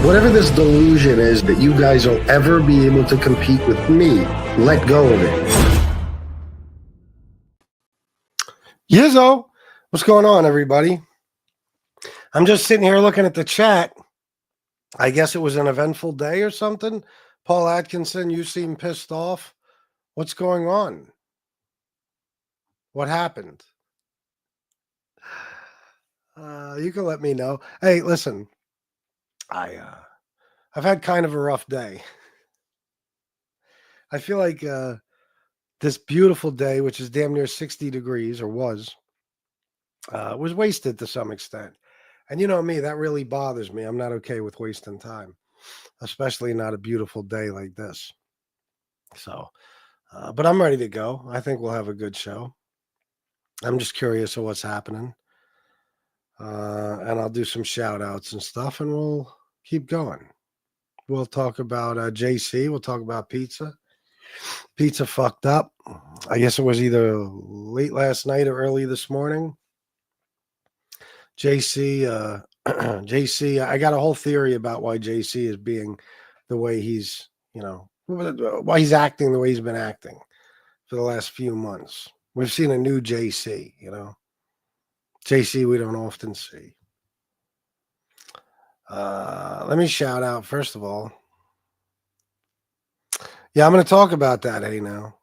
Whatever this delusion is that you guys will ever be able to compete with me, let go of it. Yizzo, what's going on, everybody? I'm just sitting here looking at the chat. I guess it was an eventful day or something. Paul Atkinson, you seem pissed off. What's going on? What happened? You can let me know. Hey, listen, I've had kind of a rough day. I feel like this beautiful day, which is damn near 60 degrees, or was wasted to some extent. And you know me, that really bothers me. I'm not okay with wasting time, especially not a beautiful day like this. So, but I'm ready to go. I think we'll have a good show. I'm just curious of what's happening. And I'll do some shout outs and stuff, and we'll keep going. We'll talk about JC. We'll talk about pizza. Pizza fucked up. I guess it was either late last night or early this morning. JC, JC, I got a whole theory about why JC is being the way he's, why he's acting the way he's been acting for the last few months. We've seen a new JC, JC we don't often see. Let me shout out, first of all. Yeah, I'm going to talk about that, hey, now.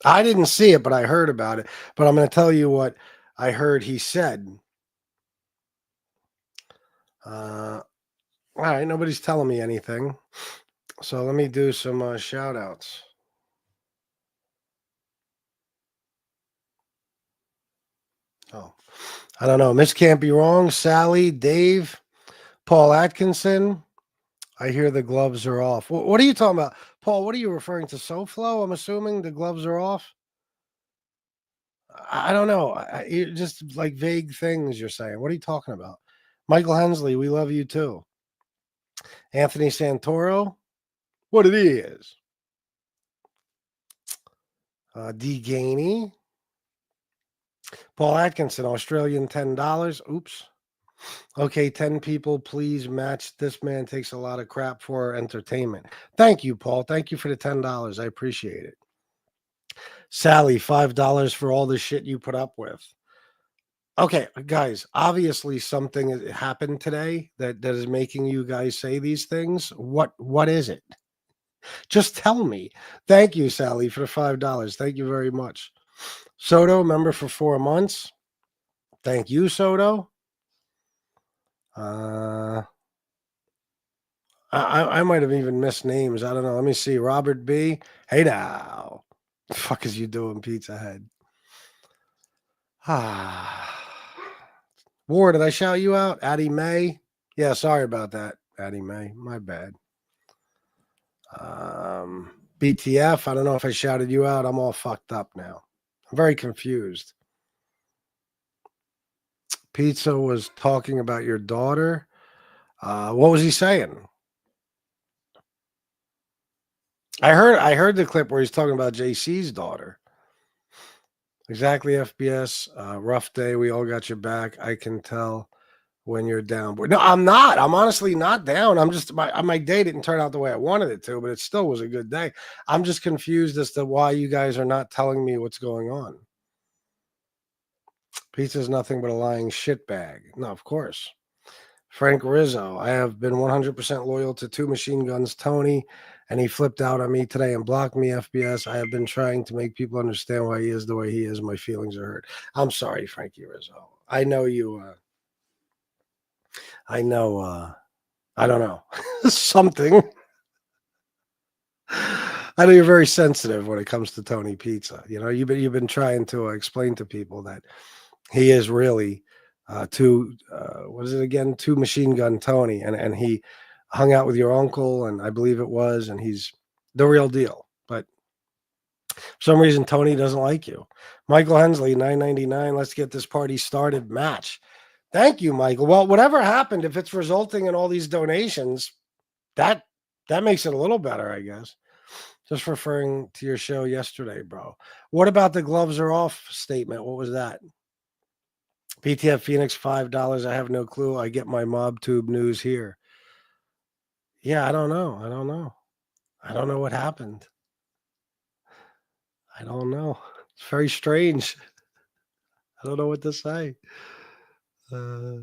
I didn't see it, but I heard about it. But I'm going to tell you what I heard he said. All right, nobody's telling me anything. So let me do some shout outs. Oh, I don't know. Miss Can't Be Wrong, Sally, Dave, Paul Atkinson. I hear the gloves are off. What are you talking about? Paul, what are you referring to? SoFlo? I'm assuming the gloves are off. I don't know. Just like vague things you're saying. What are you talking about? Michael Hensley, we love you too. Anthony Santoro, what it is. D. Gainey. Paul Atkinson, Australian $10. Oops. Okay, 10 people, please match. This man takes a lot of crap for entertainment. Thank you, Paul. Thank you for the $10. I appreciate it. Sally, $5 for all the shit you put up with. Okay, guys, obviously something happened today that is making you guys say these things. What is it? Just tell me. Thank you, Sally, for the $5. Thank you very much. Soto, member for 4 months. Thank you, Soto. I might have even missed names. I don't know. Let me see. Robert B. Hey now. The fuck is you doing, Pizza Head? War, did I shout you out? Addie May. Yeah, sorry about that, Addie May. My bad. BTF. I don't know if I shouted you out. I'm all fucked up now. I'm very confused. Pizza was talking about your daughter. What was he saying? I heard the clip where he's talking about JC's daughter. Exactly, FBS. Rough day. We all got your back. I can tell when you're down. But no, I'm not. I'm honestly not down. I'm just my day didn't turn out the way I wanted it to, but it still was a good day. I'm just confused as to why you guys are not telling me what's going on. Pizza's nothing but a lying shitbag. No, of course. Frank Rizzo. I have been 100% loyal to Two Machine Guns Tony, and he flipped out on me today and blocked me, FBS. I have been trying to make people understand why he is the way he is. My feelings are hurt. I'm sorry, Frankie Rizzo. I know you. I know. I don't know. Something. I know you're very sensitive when it comes to Tony Pizza. You've been trying to explain to people that he is really Two Machine Gun Tony, and he hung out with your uncle, and I believe it was, and he's the real deal. But for some reason, Tony doesn't like you. Michael Hensley, $9.99. Let's get this party started. Match. Thank you, Michael. Well, whatever happened, if it's resulting in all these donations, that makes it a little better, I guess. Just referring to your show yesterday, bro. What about the gloves are off statement? What was that? PTF Phoenix, $5. I have no clue. I get my mob tube news here. Yeah, I don't know. I don't know. I don't know what happened. I don't know. It's very strange. I don't know what to say. Uh,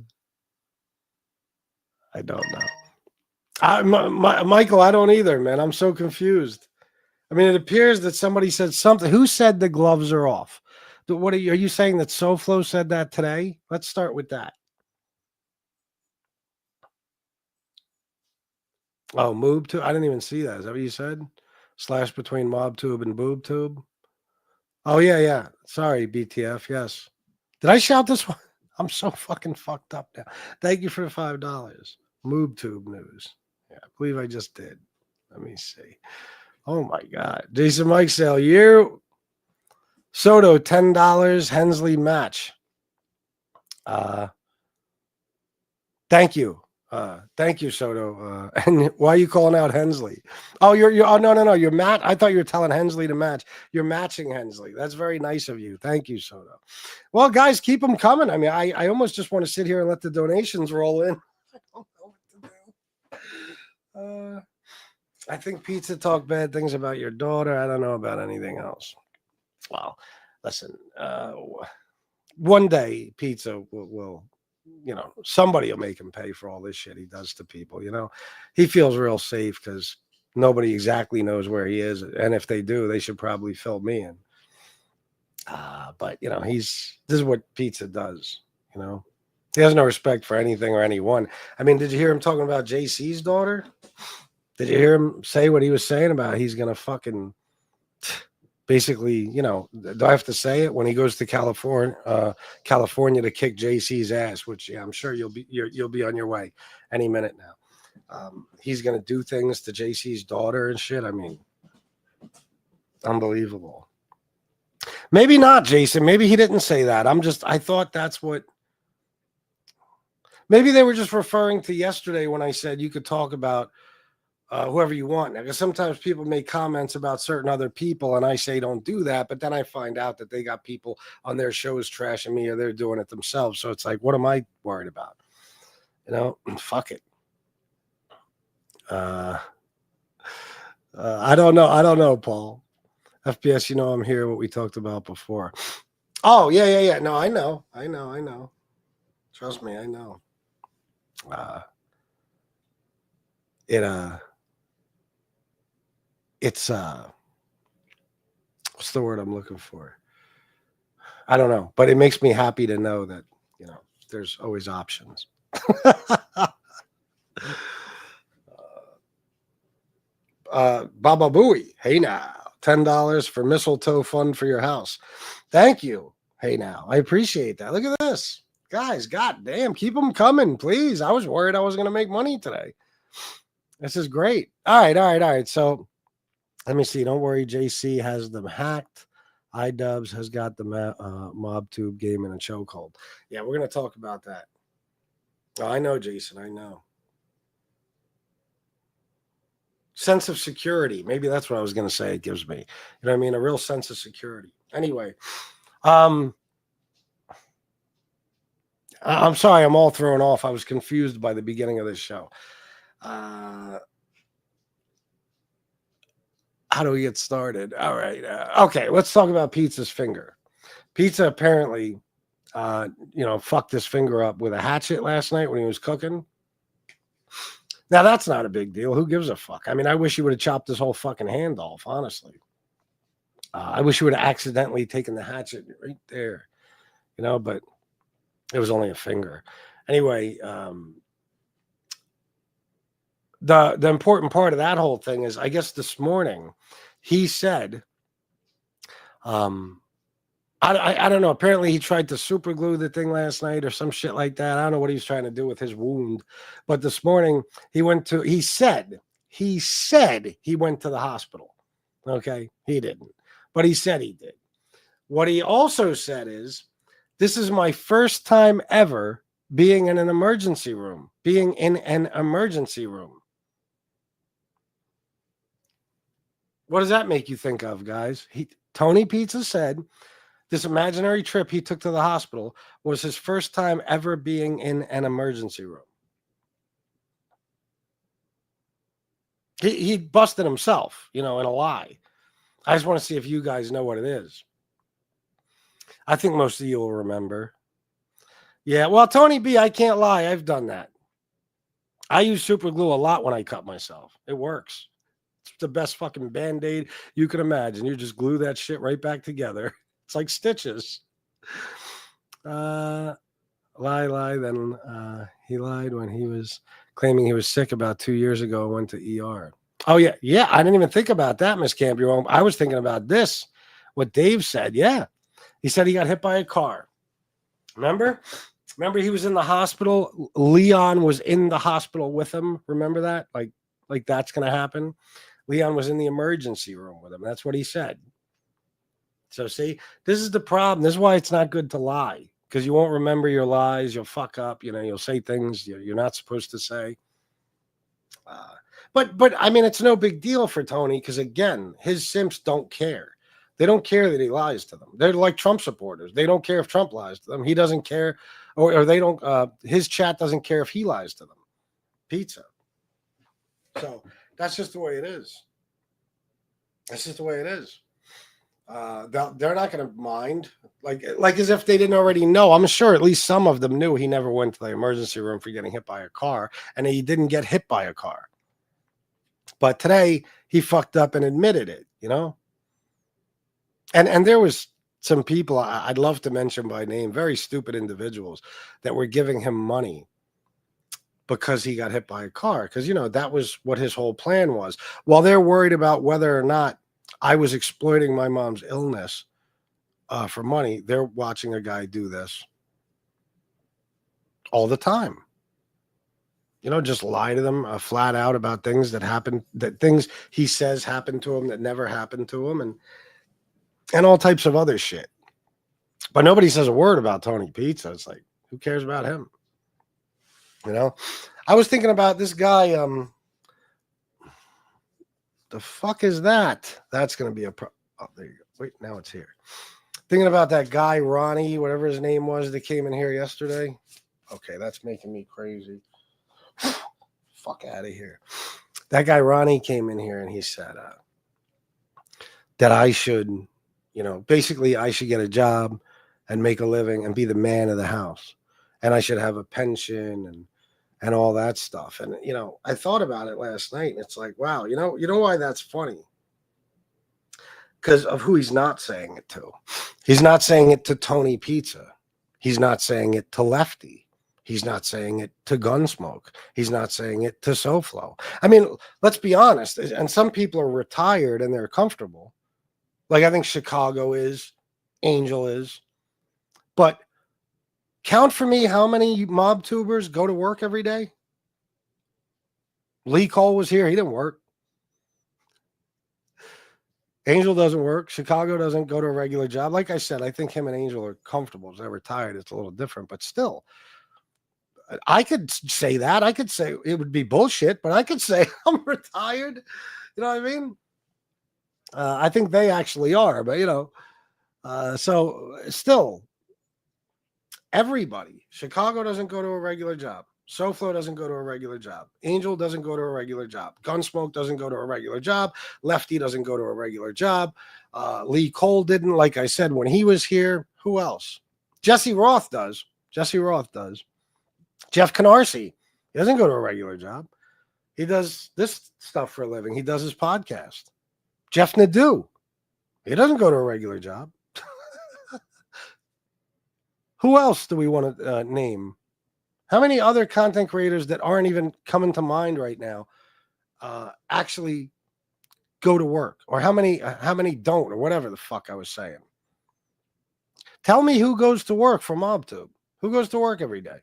I don't know. Michael, I don't either, man. I'm so confused. I mean, it appears that somebody said something. Who said the gloves are off? What are you saying that SoFlo said that today? Let's start with that. Oh, Moob Tube. I didn't even see that. Is that what you said? Slash between Mob Tube and Boob Tube. Oh yeah, yeah. Sorry, BTF. Yes. Did I shout this one? I'm so fucking fucked up now. Thank you for the $5. Moob Tube news. Yeah, I believe I just did. Let me see. Oh my God. Jason Mike sale. You Soto, $10. Hensley match. Thank you. Thank you, Soto. And why are you calling out Hensley? Oh, you're oh no. You're I thought you were telling Hensley to match. You're matching Hensley. That's very nice of you. Thank you, Soto. Well, guys, keep them coming. I mean, I almost just want to sit here and let the donations roll in. I don't know what to do. I think Pizza talked bad things about your daughter. I don't know about anything else. Well, listen, one day Pizza will somebody will make him pay for all this shit he does to people. He feels real safe because nobody exactly knows where he is. And if they do, they should probably fill me in. But this is what Pizza does. He has no respect for anything or anyone. I mean, did you hear him talking about JC's daughter? Did you hear him say what he was saying about he's going to fucking basically, do I have to say it when he goes to California to kick JC's ass, which I'm sure you'll be on your way any minute now. He's going to do things to JC's daughter and shit. I mean, unbelievable. Maybe not, Jason. Maybe he didn't say that. I thought that's what. Maybe they were just referring to yesterday when I said you could talk about whoever you want. Because sometimes people make comments about certain other people, and I say don't do that, but then I find out that they got people on their shows trashing me, or they're doing it themselves. So it's like, what am I worried about? Fuck it. I don't know. I don't know, Paul. FPS, I'm here. What we talked about before. Oh yeah. No, I know. Trust me, I know. It's what's the word I'm looking for? I don't know, but it makes me happy to know that, there's always options. Baba Booey, hey now, $10 for mistletoe fund for your house. Thank you. Hey now, I appreciate that. Look at this, guys. Goddamn, keep them coming, please. I was worried I was going to make money today. This is great. All right. So let me see. Don't worry, JC has them hacked. iDubbbz has got the Mob Tube game in a chokehold. Yeah, we're going to talk about that. Oh, I know, Jason. I know. Sense of security. Maybe that's what I was going to say. It gives me, what I mean? A real sense of security. Anyway, I'm sorry. I'm all thrown off. I was confused by the beginning of this show. How do we get started? All right. Okay. Let's talk about Pizza's finger. Pizza apparently, fucked his finger up with a hatchet last night when he was cooking. Now, that's not a big deal. Who gives a fuck? I mean, I wish he would have chopped his whole fucking hand off, honestly. I wish he would have accidentally taken the hatchet right there, but it was only a finger. Anyway, the important part of that whole thing is, I guess this morning, he said, I don't know. Apparently, he tried to super glue the thing last night or some shit like that. I don't know what he was trying to do with his wound. But this morning, he said he went to the hospital. Okay. He didn't, but he said he did. What he also said is, this is my first time ever being in an emergency room. What does that make you think of, guys? Tony Pizza said this imaginary trip he took to the hospital was his first time ever being in an emergency room. He busted himself, in a lie. I just want to see if you guys know what it is. I think most of you will remember. Yeah, well, Tony B, I can't lie. I've done that. I use super glue a lot when I cut myself. It works. It's the best fucking Band-Aid you can imagine. You just glue that shit right back together. It's like stitches. Lie. Then he lied when he was claiming he was sick about 2 years ago and went to ER. Oh, yeah. Yeah, I didn't even think about that, Miss Campion. I was thinking about this, what Dave said. Yeah. He said he got hit by a car. Remember he was in the hospital. Leon was in the hospital with him. Remember that? Like that's going to happen. Leon was in the emergency room with him. That's what he said. So see, this is the problem. This is why it's not good to lie, because you won't remember your lies. You'll fuck up. You'll say things you're not supposed to say. But I mean, it's no big deal for Tony, because again, his simps don't care. They don't care that he lies to them. They're like Trump supporters. They don't care if Trump lies to them. He doesn't care, or they don't. His chat doesn't care if he lies to them. Pizza. So that's just the way it is. That's just the way it is. They're not going to mind, like as if they didn't already know. I'm sure at least some of them knew he never went to the emergency room for getting hit by a car, and he didn't get hit by a car. But today he fucked up and admitted it, And there was some people I'd love to mention by name, very stupid individuals that were giving him money because he got hit by a car. Because, that was what his whole plan was. While they're worried about whether or not I was exploiting my mom's illness for money, they're watching a guy do this all the time. Just lie to them flat out about things that happened, that things he says happened to him that never happened to him, and all types of other shit. But nobody says a word about Tony Pizza. It's like, who cares about him? I was thinking about this guy. The fuck is that? That's going to be a oh, there you go. Wait, now it's here. Thinking about that guy, Ronnie, whatever his name was, that came in here yesterday. Okay, that's making me crazy. Fuck out of here. That guy, Ronnie, came in here and he said that I should, basically I should get a job and make a living and be the man of the house. And I should have a pension and all that stuff. And, I thought about it last night and it's like, wow, you know why that's funny? Because of who he's not saying it to. He's not saying it to Tony Pizza. He's not saying it to Lefty. He's not saying it to Gunsmoke. He's not saying it to SoFlo. I mean, let's be honest. And some people are retired and they're comfortable. Like I think Chicago is, Angel is. But count for me how many mob tubers go to work every day. Lee Cole was here. He didn't work. Angel doesn't work. Chicago doesn't go to a regular job. Like I said, I think him and Angel are comfortable. They're retired. It's a little different, but still. I could say that. I could say it would be bullshit, but I could say I'm retired. You know what I mean? I think they actually are, but so still, everybody. Chicago doesn't go to a regular job. SoFlo doesn't go to a regular job. Angel doesn't go to a regular job. Gunsmoke doesn't go to a regular job. Lefty doesn't go to a regular job. Lee Cole didn't, like I said, when he was here. Who else? Jesse Roth does. Jeff Canarsie, he doesn't go to a regular job. He does this stuff for a living. He does his podcast. Jeff Nadeau, he doesn't go to a regular job. Who else do we want to name? How many other content creators that aren't even coming to mind right now actually go to work? Or how many don't, or whatever the fuck I was saying? Tell me who goes to work for MobTube. Who goes to work every day?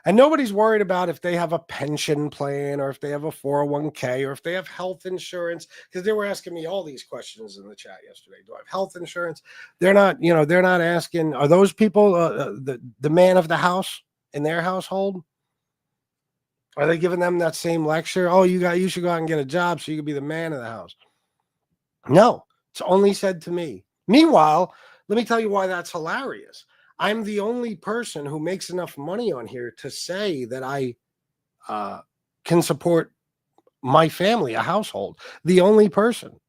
And nobody's worried about if they have a pension plan or if they have a 401k or if they have health insurance, because they were asking me all these questions in the chat yesterday. Do I have health insurance? They're not asking, are those people the man of the house in their household? Are they giving them that same lecture? Oh, you should go out and get a job so you can be the man of the house. No, it's only said to me. Meanwhile, let me tell you why that's hilarious. I'm the only person who makes enough money on here to say that I can support my family, a household, the only person.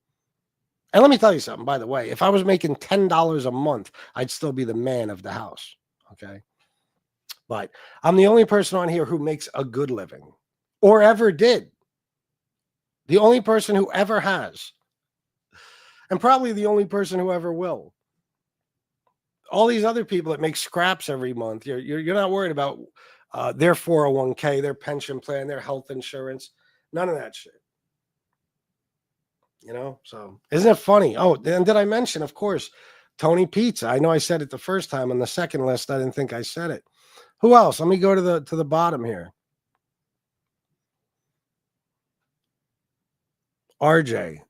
And let me tell you something, by the way, if I was making $10 a month, I'd still be the man of the house. Okay. But I'm the only person on here who makes a good living or ever did. The only person who ever has, and probably the only person who ever will. All these other people that make scraps every month, you're not worried about their 401k, their pension plan, their health insurance, none of that shit. So isn't it funny? Oh, and did I mention, of course, Tony Pizza? I know I said it the first time on the second list. I didn't think I said it. Who else? Let me go to the bottom here. RJ.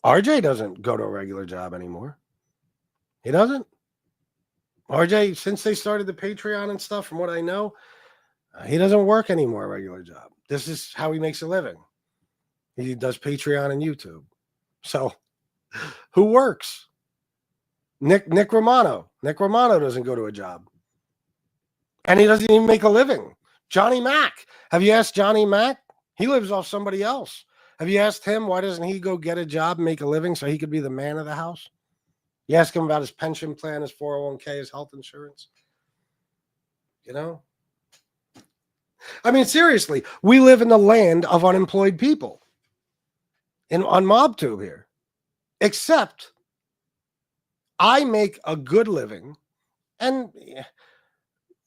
RJ doesn't go to a regular job anymore. He doesn't. RJ, since they started the Patreon and stuff, from what I know, he doesn't work anymore a regular job. This is how he makes a living. He does Patreon and YouTube. So who works? Nick Romano. Nick Romano doesn't go to a job. And he doesn't even make a living. Johnny Mac. Have you asked Johnny Mac? He lives off somebody else. Have you asked him why doesn't he go get a job and make a living so he could be the man of the house? You ask him about his pension plan, his 401k, his health insurance. I mean, seriously, we live in the land of unemployed people on MobTube here. Except I make a good living. And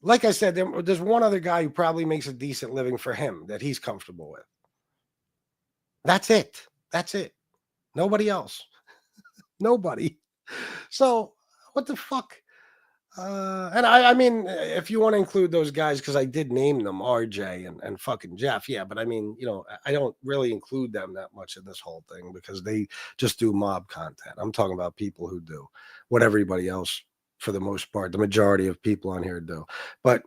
like I said, there's one other guy who probably makes a decent living for him that he's comfortable with. That's it. That's it. Nobody else. Nobody. So what the fuck? And I mean, if you want to include those guys, because I did name them, RJ and fucking Jeff, yeah. But I mean, I don't really include them that much in this whole thing because they just do mob content. I'm talking about people who do what everybody else, for the most part, the majority of people on here do. But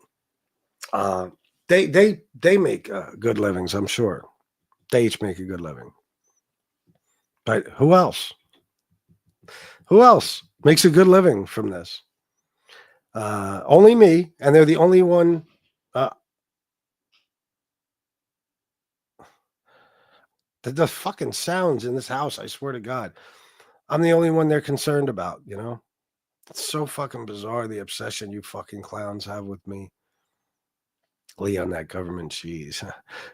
they make good livings, I'm sure. They each make a good living. But who else? Who else makes a good living from this? Only me, and they're the only one. The fucking sounds in this house, I swear to God. I'm the only one they're concerned about, It's so fucking bizarre, the obsession you fucking clowns have with me. Lee on that government cheese.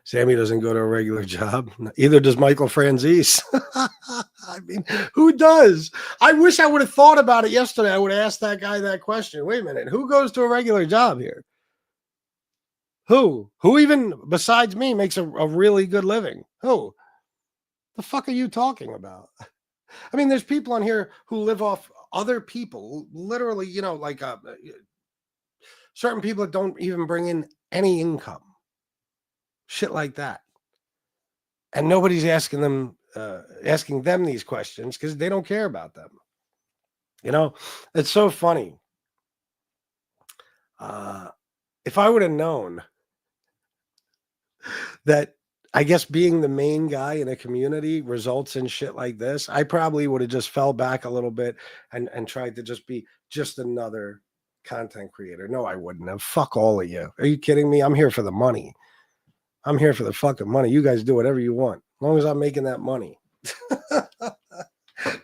Sammy doesn't go to a regular job. Either does Michael Franzese. I mean, who does? I wish I would have thought about it yesterday. I would have asked that guy that question. Wait a minute. Who goes to a regular job here? Who even besides me makes a really good living? Who? The fuck are you talking about? I mean, there's people on here who live off other people, literally, like certain people that don't even bring in any income. Shit like that. And nobody's asking them these questions because they don't care about them. It's so funny. If I would have known that, I guess, being the main guy in a community results in shit like this, I probably would have just fell back a little bit and tried to just be just another content creator. No, I wouldn't have. Fuck all of you. Are you kidding me? I'm here for the money. I'm here for the fucking money. You guys do whatever you want, as long as I'm making that money.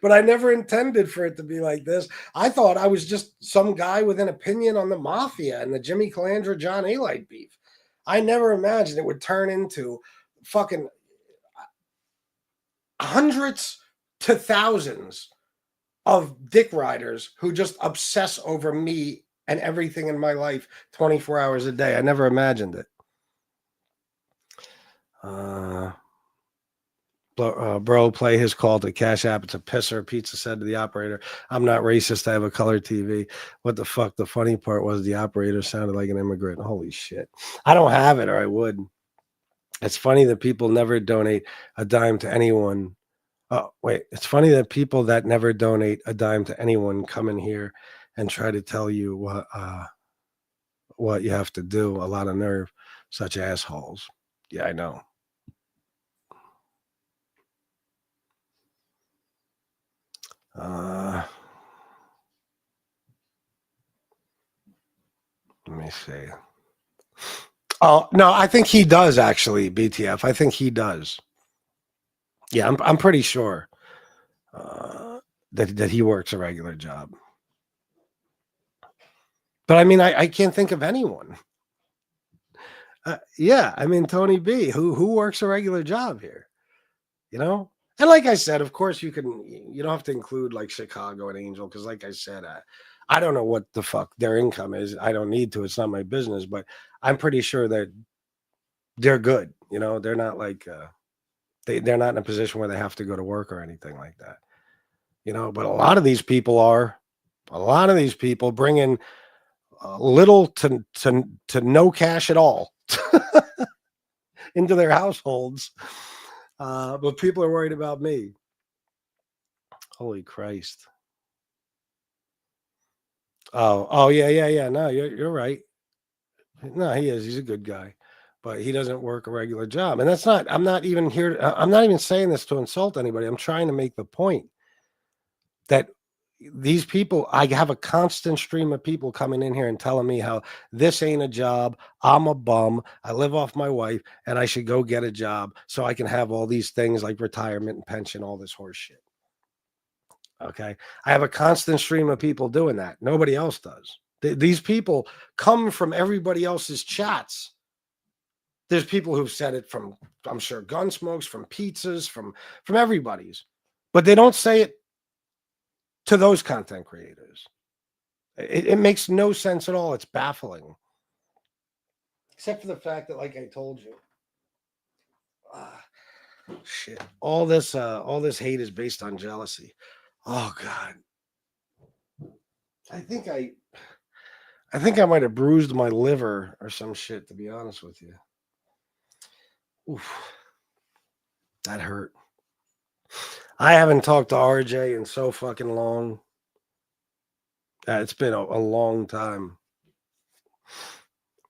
But I never intended for it to be like this. I thought I was just some guy with an opinion on the mafia and the Jimmy Calandra, John Alite beef. I never imagined it would turn into fucking hundreds to thousands of dick riders who just obsess over me and everything in my life 24 hours a day. I never imagined it. Bro, play his call to Cash App. It's a pisser. Pizza said to the operator, I'm not racist. I have a color TV. What the fuck? The funny part was the operator sounded like an immigrant. Holy shit. I don't have it, or I would. It's funny that people never donate a dime to anyone. Oh, wait. It's funny that people that never donate a dime to anyone come in here and try to tell you what you have to do. A lot of nerve. Such assholes. Yeah, I know. Let me see. Oh, no, I think he does, actually, BTF. I think he does. Yeah, I'm pretty sure uh, that he works a regular job. But I mean, I can't think of anyone. Yeah, I mean Tony B, who works a regular job here, you know? And like I said, of course you don't have to include like Chicago and Angel because like I said, I don't know what the fuck their income is. I don't need to. It's not my business, but I'm pretty sure that they're good. You know, they're not like they're not in a position where they have to go to work or anything like that. You know, but a lot of these people are. A lot of these people bring in little to no cash at all into their households. But people are worried about me. Holy Christ. Oh, yeah, yeah, yeah. No, you're right. No, he is. He's a good guy, but he doesn't work a regular job. And that's not. I'm not even here. I'm not even saying this to insult anybody. I'm trying to make the point that these people. I have a constant stream of people coming in here and telling me how this ain't a job. I'm a bum. I live off my wife, and I should go get a job so I can have all these things like retirement and pension, all this horse shit. Okay. I have a constant stream of people doing that. Nobody else does. These people come from everybody else's chats. There's people who've said it from, I'm sure, Gunsmokes, from pizzas, from everybody's, but they don't say it to those content creators. It makes no sense at all. It's baffling, except for the fact that, like I told you, shit, all this hate is based on jealousy. Oh God, I think I I think I might have bruised my liver or some shit, to be honest with you. Oof, that hurt. I haven't talked to RJ in so fucking long. It's been a long time.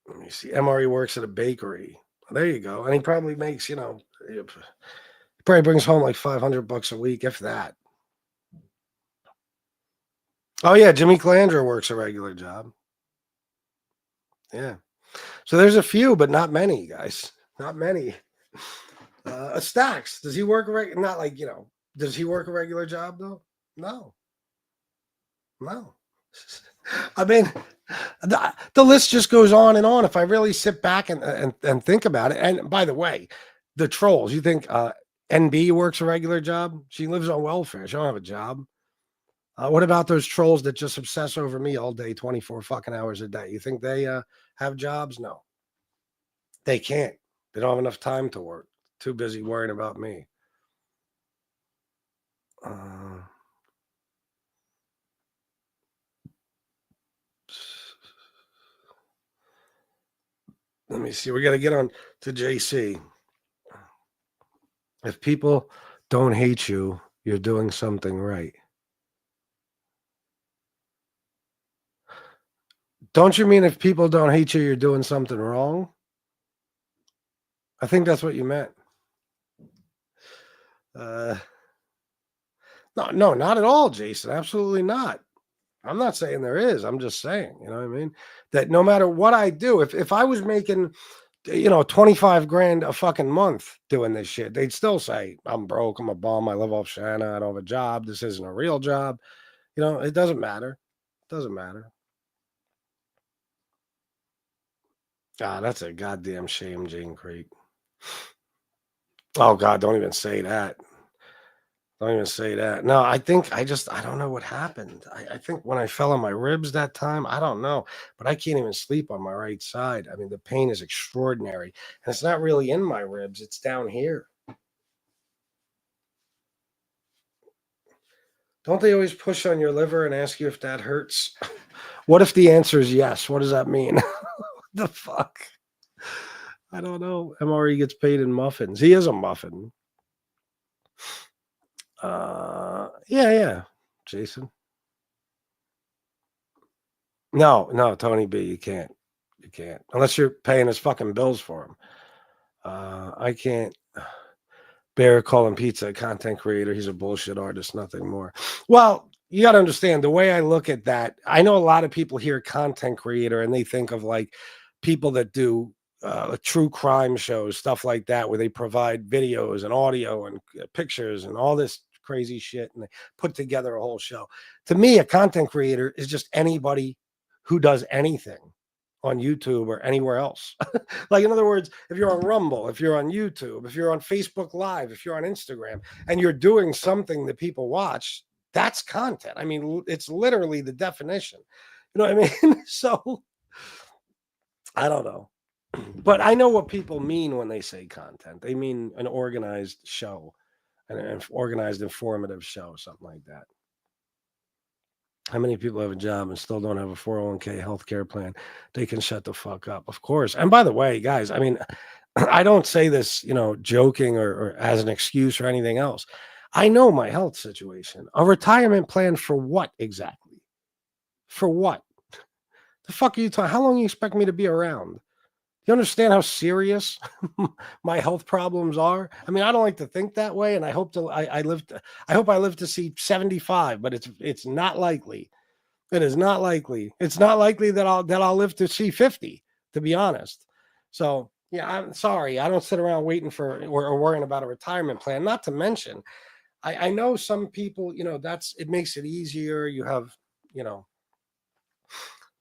Let me see. MRE works at a bakery. There you go. And he probably makes, he probably brings home like $500 a week, if that. Oh, yeah. Jimmy Calandra works a regular job. Yeah. So there's a few, but not many, guys. Not many. Stacks. Does he work not like, does he work a regular job though? No. No. I mean, the list just goes on and on. If I really sit back and think about it, and by the way, the trolls, you think NB works a regular job? She lives on welfare. She don't have a job. What about those trolls that just obsess over me all day, 24 fucking hours a day? You think they have jobs? No, they can't. They don't have enough time to work. Too busy worrying about me. Let me see. We got to get on to JC. If people don't hate you, you're doing something right. Don't you mean if people don't hate you, you're doing something wrong? I think that's what you meant. No, not at all, Jason. Absolutely not. I'm not saying there is. I'm just saying, you know what I mean? That no matter what I do, if I was making, 25 grand a fucking month doing this shit, they'd still say, I'm broke, I'm a bum, I live off Shanna, I don't have a job, this isn't a real job. It doesn't matter. It doesn't matter. Ah, that's a goddamn shame, Jane Creek. Oh God, don't even say that. Don't even say that. No, I think I don't know what happened. I think when I fell on my ribs that time, I don't know, but I can't even sleep on my right side. I mean, the pain is extraordinary. And it's not really in my ribs, it's down here. Don't they always push on your liver and ask you if that hurts? What if the answer is yes? What does that mean? The fuck? I don't know. MRE gets paid in muffins. He is a muffin. Yeah, Jason. No, Tony B, you can't. You can't. Unless you're paying his fucking bills for him. I can't bear calling pizza a content creator. He's a bullshit artist, nothing more. Well, you got to understand the way I look at that. I know a lot of people hear content creator and they think of like people that do true crime shows, stuff like that, where they provide videos and audio and pictures and all this crazy shit, and they put together a whole show. To me, a content creator is just anybody who does anything on YouTube or anywhere else. Like, in other words, if you're on Rumble, if you're on YouTube, if you're on Facebook Live, if you're on Instagram, and you're doing something that people watch, that's content. I mean, it's literally the definition. You know what I mean? So I don't know. But I know what people mean when they say content. They mean an organized show, an organized, informative show, something like that. How many people have a job and still don't have a 401k healthcare plan? They can shut the fuck up, of course. And by the way, guys, I mean, I don't say this, joking or as an excuse or anything else. I know my health situation. A retirement plan for what exactly? For what? The fuck are you talking? How long do you expect me to be around? You understand how serious my health problems are? I mean, I don't like to think that way, and I hope I hope I live to see 75, but it's not likely. It is not likely. It's not likely that I'll live to see 50, to be honest. So yeah, I'm sorry. I don't sit around waiting for or worrying about a retirement plan. Not to mention, I know some people, it makes it easier. You have,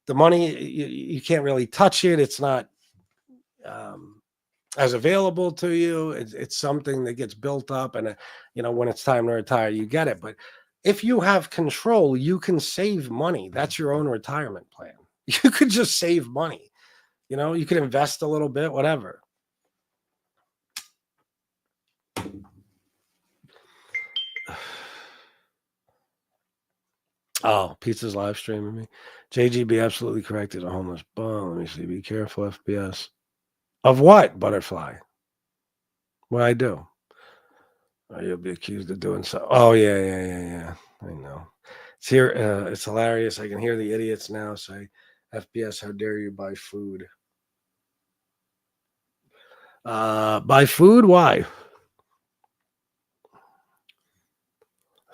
the money, you can't really touch it. It's not as available to you. It's something that gets built up, and when it's time to retire, you get it. But if you have control, you can save money. That's your own retirement plan. You could just save money. You could invest a little bit, whatever. Oh, Pizza's live streaming me. JGB absolutely correct. He's a homeless bum. Let me see. Be careful, FBS. Of what, Butterfly? What I do? Oh, you'll be accused of doing so. Oh, yeah. I know. It's here. It's hilarious. I can hear the idiots now say, FBS, how dare you buy food? Buy food? Why?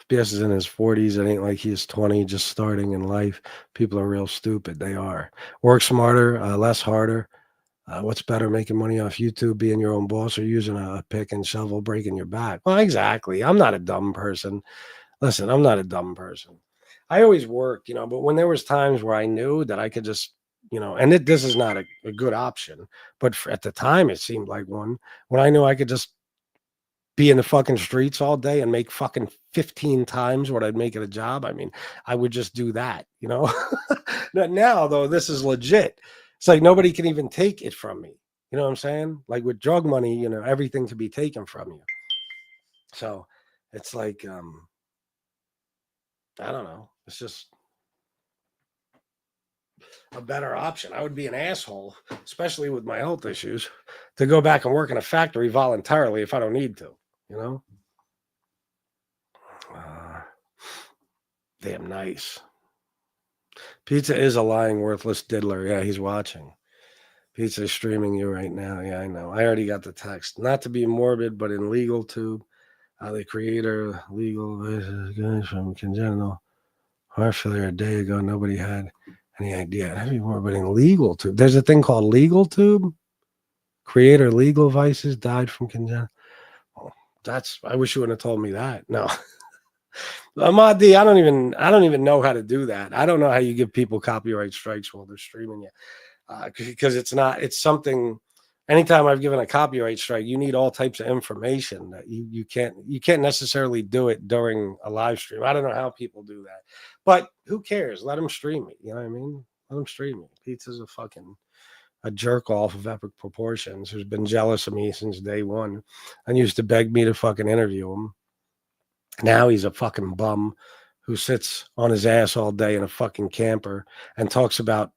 FBS is in his 40s. It ain't like he's 20, just starting in life. People are real stupid. They are. Work smarter, less harder. What's better, making money off YouTube, being your own boss, or using a pick and shovel, breaking your back? Well, exactly. I'm not a dumb person. Listen, I'm not a dumb person. I always worked, but when there was times where I knew that I could just, and this is not a good option, but at the time it seemed like one, when I knew I could just be in the fucking streets all day and make fucking 15 times what I'd make at a job. I mean, I would just do that, Now, though, this is legit. It's like nobody can even take it from me. You know what I'm saying? Like with drug money, everything can be taken from you. So it's like, I don't know. It's just a better option. I would be an asshole, especially with my health issues, to go back and work in a factory voluntarily if I don't need to, Damn nice. Pizza is a lying, worthless diddler. Yeah, he's watching. Pizza is streaming you right now. Yeah, I know. I already got the text. Not to be morbid, but in legal tube, the creator, legal guys from congenital heart failure a day ago. Nobody had any idea. That'd be more, but in legal tube, there's a thing called legal tube. Creator legal vices died from congenital. Oh, I wish you wouldn't have told me that. No. Amadi, I don't even know how to do that. I don't know how you give people copyright strikes while they're streaming it. Because it's something. Anytime I've given a copyright strike, you need all types of information that you can't necessarily do it during a live stream. I don't know how people do that, but who cares? Let them stream it. You know what I mean? Let them stream it. Pizza's a jerk off of epic proportions who's been jealous of me since day one and used to beg me to fucking interview him. Now he's a fucking bum who sits on his ass all day in a fucking camper and talks about,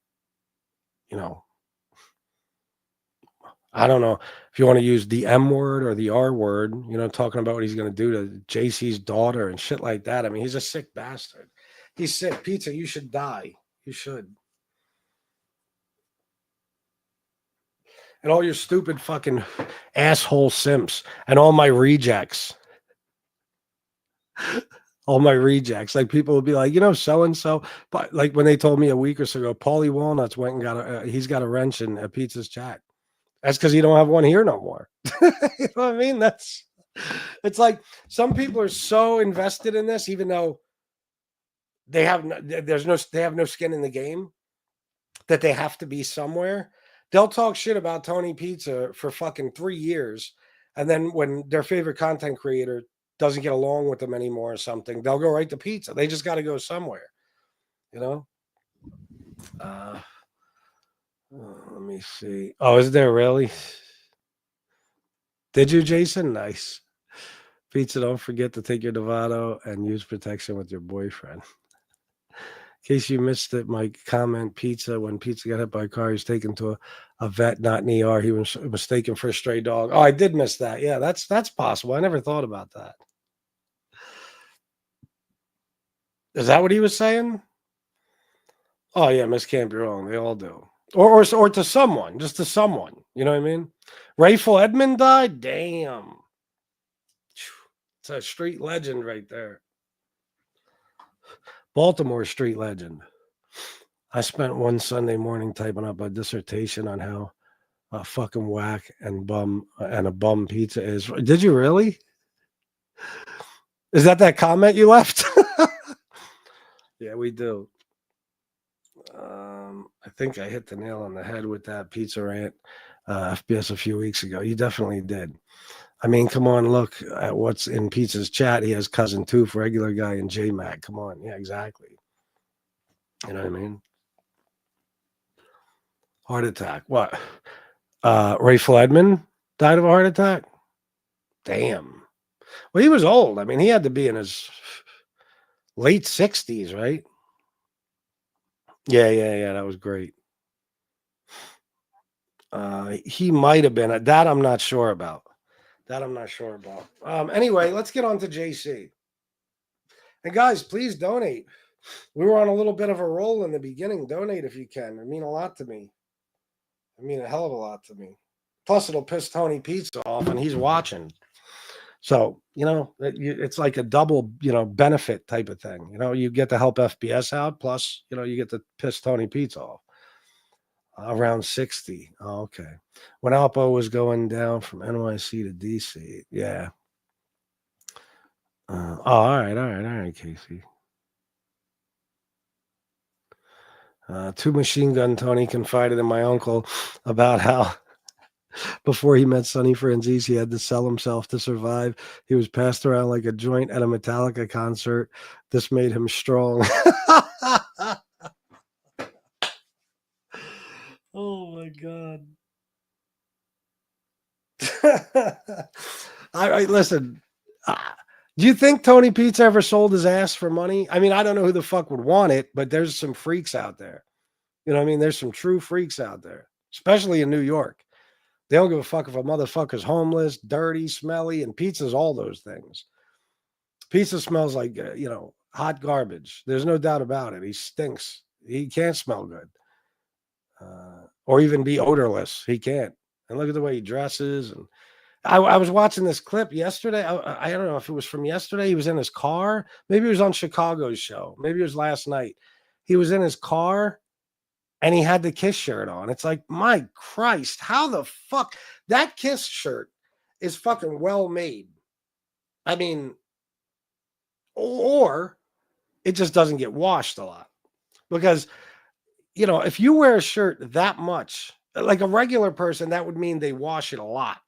I don't know if you want to use the M word or the R word, talking about what he's going to do to JC's daughter and shit like that. I mean, he's a sick bastard. He's sick. Pizza, you should die. You should. And all your stupid fucking asshole simps and all my rejects. All my rejects. Like people would be like, so-and-so. But like when they told me a week or so ago, Paulie Walnuts went and he's got a wrench in a Pizza's chat. That's because you don't have one here no more. You know what I mean? It's like some people are so invested in this, even though they have they have no skin in the game, that they have to be somewhere. They'll talk shit about Tony Pizza for fucking 3 years, and then when their favorite content creator doesn't get along with them anymore or something, they'll go right to pizza. They just got to go somewhere, you know. Uh, Let me see. Oh, is there really? Did you, Jason? Nice. Pizza, don't forget to take your Dovato and use protection with your boyfriend. In case you missed it, my comment, Pizza, when Pizza got hit by a car, he was taken to a vet, not an ER. He was mistaken for a stray dog. Oh, I did miss that. Yeah, that's possible. I never thought about that. Is that what he was saying? Oh, yeah, Miss Can't Be Wrong. They all do. Or to someone, just to someone. You know what I mean? Rayful Edmond died? Damn. It's a street legend right there. Baltimore street legend. I spent one Sunday morning typing up a dissertation on how fucking whack and a bum pizza is. Did you really? Is that comment you left? Yeah, we do. I think I hit the nail on the head with that pizza rant FBS a few weeks ago. You definitely did. I mean, come on, look at what's in Pizza's chat. He has cousin Toof, regular guy, and J Mac. Come on. Yeah, exactly. You know what I mean? Heart attack. What? Ray Fledman died of a heart attack? Damn. Well, he was old. I mean, he had to be in his late 60s, right? Yeah. That was great. He might have been. That I'm not sure about. Anyway, let's get on to JC. And guys, please donate. We were on a little bit of a roll in the beginning. Donate if you can. It mean a lot to me. I mean a hell of a lot to me. Plus, it'll piss Tony Pizza off, and he's watching. So, it's like a double, benefit type of thing. You get to help FBS out, plus, you get to piss Tony Pizza off. Around 60. Oh, okay. When Alpo was going down from NYC to DC. Yeah. All right, Casey. Two Machine Gun Tony confided in my uncle about how before he met Sonny Franzese, he had to sell himself to survive. He was passed around like a joint at a Metallica concert. This made him strong. Oh my God. I listen. Do you think Tony Pizza ever sold his ass for money? I mean, I don't know who the fuck would want it, but there's some freaks out there. You know what I mean? There's some true freaks out there, especially in New York. They don't give a fuck if a motherfucker's homeless, dirty, smelly, and pizza's all those things. Pizza smells like, hot garbage. There's no doubt about it. He stinks. He can't smell good. Or even be odorless. He can't. And look at the way he dresses. And I was watching this clip yesterday. I don't know if it was from yesterday. He was in his car. Maybe it was on Chicago's show. Maybe it was last night. He was in his car and he had the Kiss shirt on. It's like, my Christ, how the fuck? That Kiss shirt is fucking well made. I mean, or it just doesn't get washed a lot. Because, if you wear a shirt that much, like a regular person, that would mean they wash it a lot.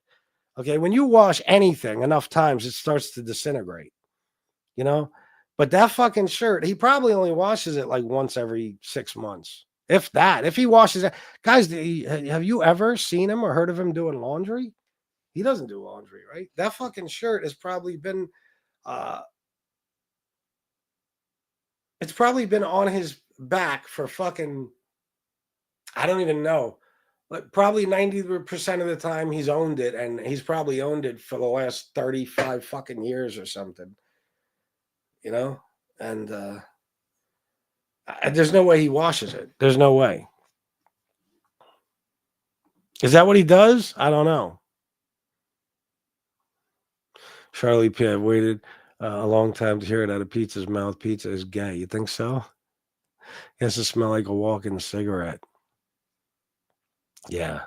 Okay, when you wash anything enough times, it starts to disintegrate, But that fucking shirt, he probably only washes it like once every 6 months. If that, if he washes it. Guys, have you ever seen him or heard of him doing laundry? He doesn't do laundry, right? That fucking shirt has probably been, it's probably been on his back for fucking, I don't even know. But probably 90% of the time he's owned it, and he's probably owned it for the last 35 fucking years or something, And there's no way he washes it. There's no way. Is that what he does? I don't know. Charlie P. I've waited a long time to hear it out of Pizza's mouth. Pizza is gay. You think so? It has to smell like a walking cigarette. Yeah.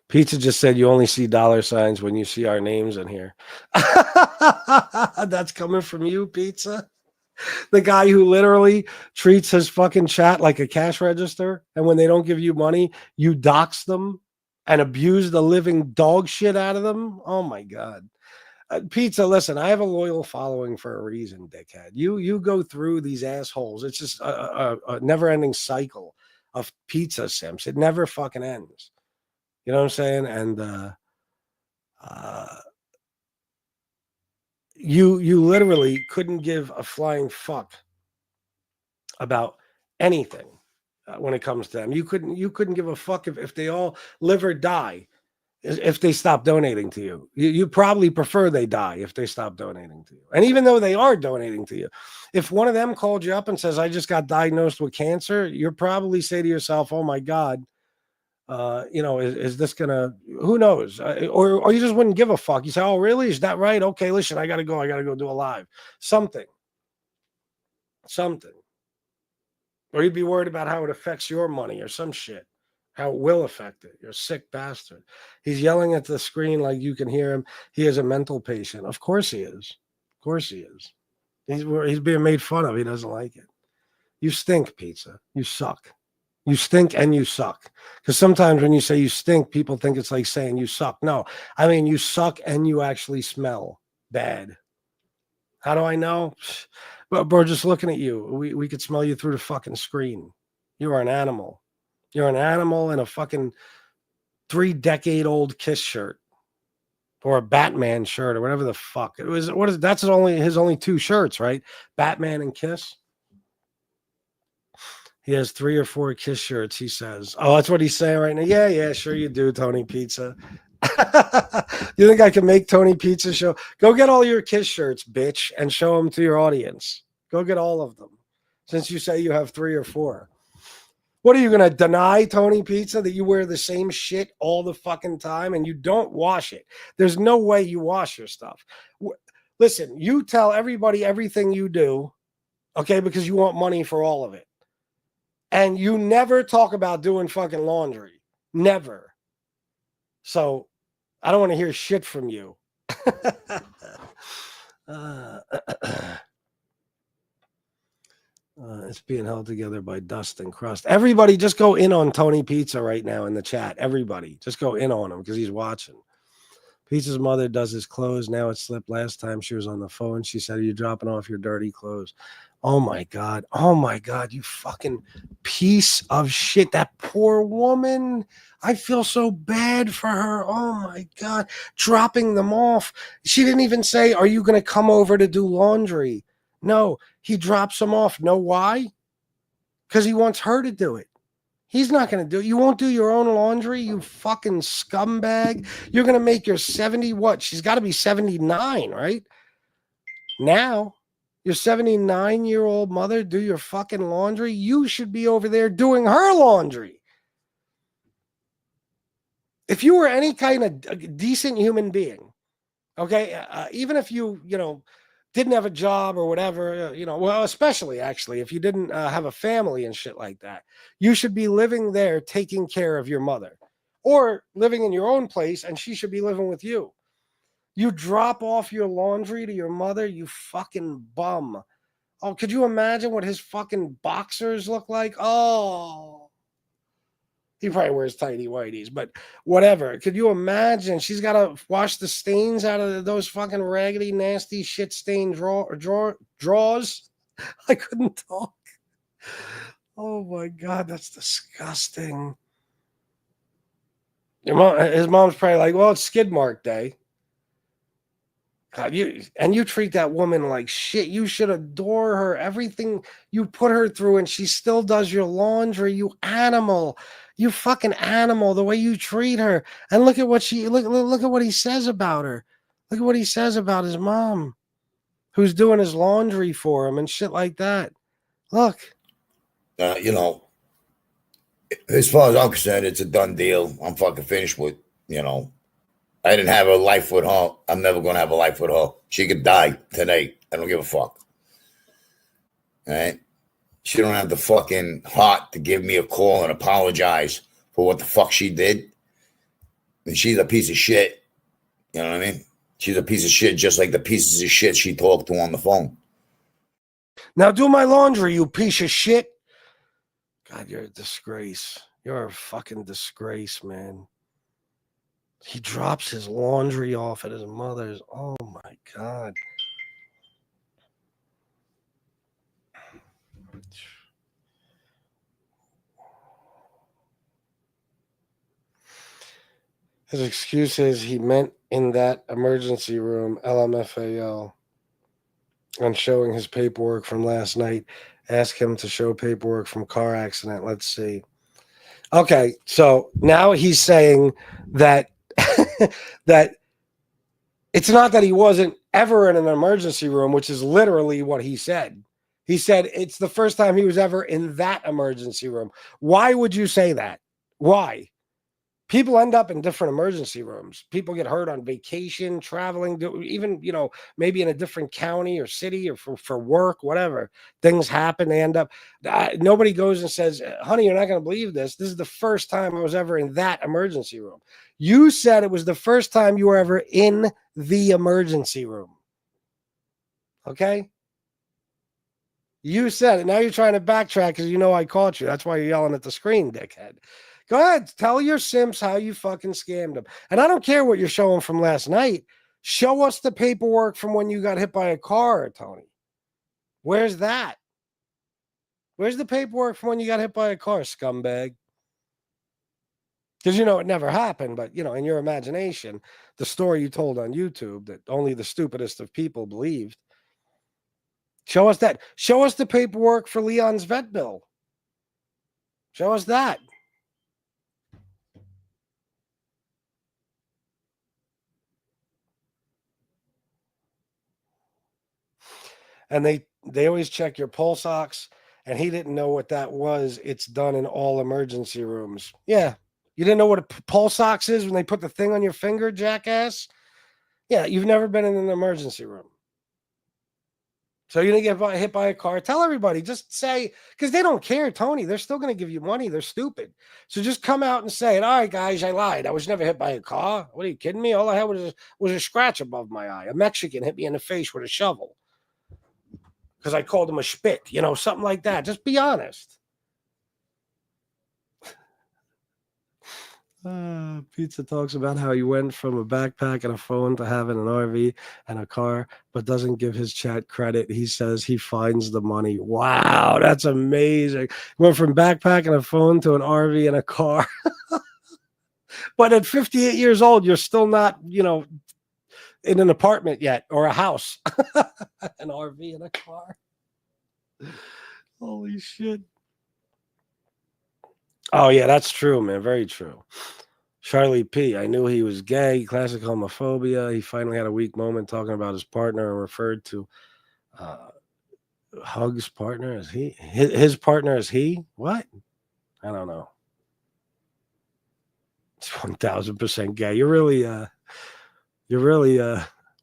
Pizza just said you only see dollar signs when you see our names in here. That's coming from you, Pizza. The guy who literally treats his fucking chat like a cash register. And when they don't give you money, you dox them and abuse the living dog shit out of them. Oh my God. Pizza, listen, I have a loyal following for a reason, dickhead. You go through these assholes. It's just a never-ending cycle of pizza simps. It never fucking ends. You know what I'm saying? And you literally couldn't give a flying fuck about anything when it comes to them. You couldn't give a fuck if they all live or die if they stop donating to you. You probably prefer they die if they stop donating to you. And even though they are donating to you, if one of them called you up and says, I just got diagnosed with cancer, you'll probably say to yourself, oh my God, is this gonna, who knows? Or you just wouldn't give a fuck. You say, oh, really? Is that right? Okay, listen, I gotta go do a live. Something. Or you'd be worried about how it affects your money or some shit. How it will affect it. You're a sick bastard. He's yelling at the screen like you can hear him. He is a mental patient. Of course he is. Of course he is. He's being made fun of. He doesn't like it. You stink, Pizza. You suck. You stink and you suck. Because sometimes when you say you stink, people think it's like saying you suck. No, I mean you suck and you actually smell bad. How do I know? But bro, just looking at you, we could smell you through the fucking screen. You are an animal. You're an animal in a fucking 3-decade-old Kiss shirt or a Batman shirt or whatever the fuck it was. That's his only 2 shirts, right? Batman and Kiss. He has 3 or 4 Kiss shirts. He says, "Oh, that's what he's saying right now." Yeah, sure you do, Tony Pizza. You think I can make Tony Pizza show? Go get all your Kiss shirts, bitch, and show them to your audience. Go get all of them, since you say you have 3 or 4. What are you going to deny, Tony Pizza, that you wear the same shit all the fucking time and you don't wash it? There's no way you wash your stuff. Listen, you tell everybody everything you do, okay, because you want money for all of it. And you never talk about doing fucking laundry. Never. So I don't want to hear shit from you. It's being held together by dust and crust. Everybody just go in on Tony Pizza right now in the chat. Everybody just go in on him because he's watching. Pizza's mother does his clothes. Now it slipped last time she was on the phone. She said, are you dropping off your dirty clothes? Oh my God. Oh my God. You fucking piece of shit. That poor woman. I feel so bad for her. Oh my God. Dropping them off. She didn't even say, are you going to come over to do laundry? No, he drops them off. Know why? Because he wants her to do it. He's not going to do it. You won't do your own laundry, you fucking scumbag. You're going to make your 70 what? She's got to be 79, right? Now, your 79-year-old mother do your fucking laundry. You should be over there doing her laundry. If you were any kind of decent human being, okay, even if you didn't have a job or whatever, well, especially actually if you didn't have a family and shit like that, you should be living there taking care of your mother or living in your own place and she should be living with you. You drop off your laundry to your mother, you fucking bum. Oh, could you imagine what his fucking boxers look like? Oh, he probably wears tighty whities, but whatever. Could you imagine? She's got to wash the stains out of those fucking raggedy, nasty, shit-stained drawers. I couldn't talk. Oh, my God. That's disgusting. His mom's probably like, well, it's skid mark day. God, you treat that woman like shit. You should adore her. Everything you put her through, and she still does your laundry. You animal. You fucking animal, the way you treat her. And look at what look at what he says about her. Look at what he says about his mom, who's doing his laundry for him and shit like that. Look. As far as I'm concerned, it's a done deal. I'm fucking finished with, I didn't have a life with her. I'm never going to have a life with her. She could die today. I don't give a fuck. All right? She don't have the fucking heart to give me a call and apologize for what the fuck she did. And she's a piece of shit. You know what I mean? She's a piece of shit, just like the pieces of shit she talked to on the phone. Now do my laundry, you piece of shit. God, you're a disgrace. You're a fucking disgrace, man. He drops his laundry off at his mother's. Oh my God. His excuse is he meant in that emergency room, LMFAO, and showing his paperwork from last night. Ask him to show paperwork from car accident. Let's see. Okay, so now he's saying that that it's not that he wasn't ever in an emergency room, which is literally what he said. He said it's the first time he was ever in that emergency room. Why would you say that? Why? People end up in different emergency rooms. People get hurt on vacation, traveling, even, maybe in a different county or city or for work, whatever. Things happen. They end up, nobody goes and says, honey, you're not going to believe this. This is the first time I was ever in that emergency room. You said it was the first time you were ever in the emergency room. Okay? You said it. Now you're trying to backtrack because I caught you. That's why you're yelling at the screen, dickhead. Go ahead. Tell your simps how you fucking scammed them. And I don't care what you're showing from last night. Show us the paperwork from when you got hit by a car, Tony. Where's that? Where's the paperwork from when you got hit by a car, scumbag? Because it never happened, but in your imagination, the story you told on YouTube that only the stupidest of people believed. Show us that. Show us the paperwork for Leon's vet bill. Show us that. And they always check your pulse ox, and he didn't know what that was. It's done in all emergency rooms. Yeah. You didn't know what a pulse ox is when they put the thing on your finger, jackass? Yeah, you've never been in an emergency room. So you didn't get hit by a car. Tell everybody, just say, because they don't care, Tony. They're still going to give you money. They're stupid. So just come out and say it. All right, guys, I lied. I was never hit by a car. What, are you kidding me? All I had was a scratch above my eye. A Mexican hit me in the face with a shovel because I called him a spit, something like that. Just be honest. Pizza talks about how he went from a backpack and a phone to having an RV and a car, but doesn't give his chat credit. He says he finds the money. Wow, that's amazing. Went from backpack and a phone to an RV and a car. But at 58 years old, you're still not, in an apartment yet or a house. An RV and a car. Holy shit. Oh, yeah, that's true, man. Very true. Charlie P. I knew he was gay. Classic homophobia. He finally had a weak moment talking about his partner and referred to Hug's partner as he. His partner as he? What? I don't know. It's 1000% gay. You really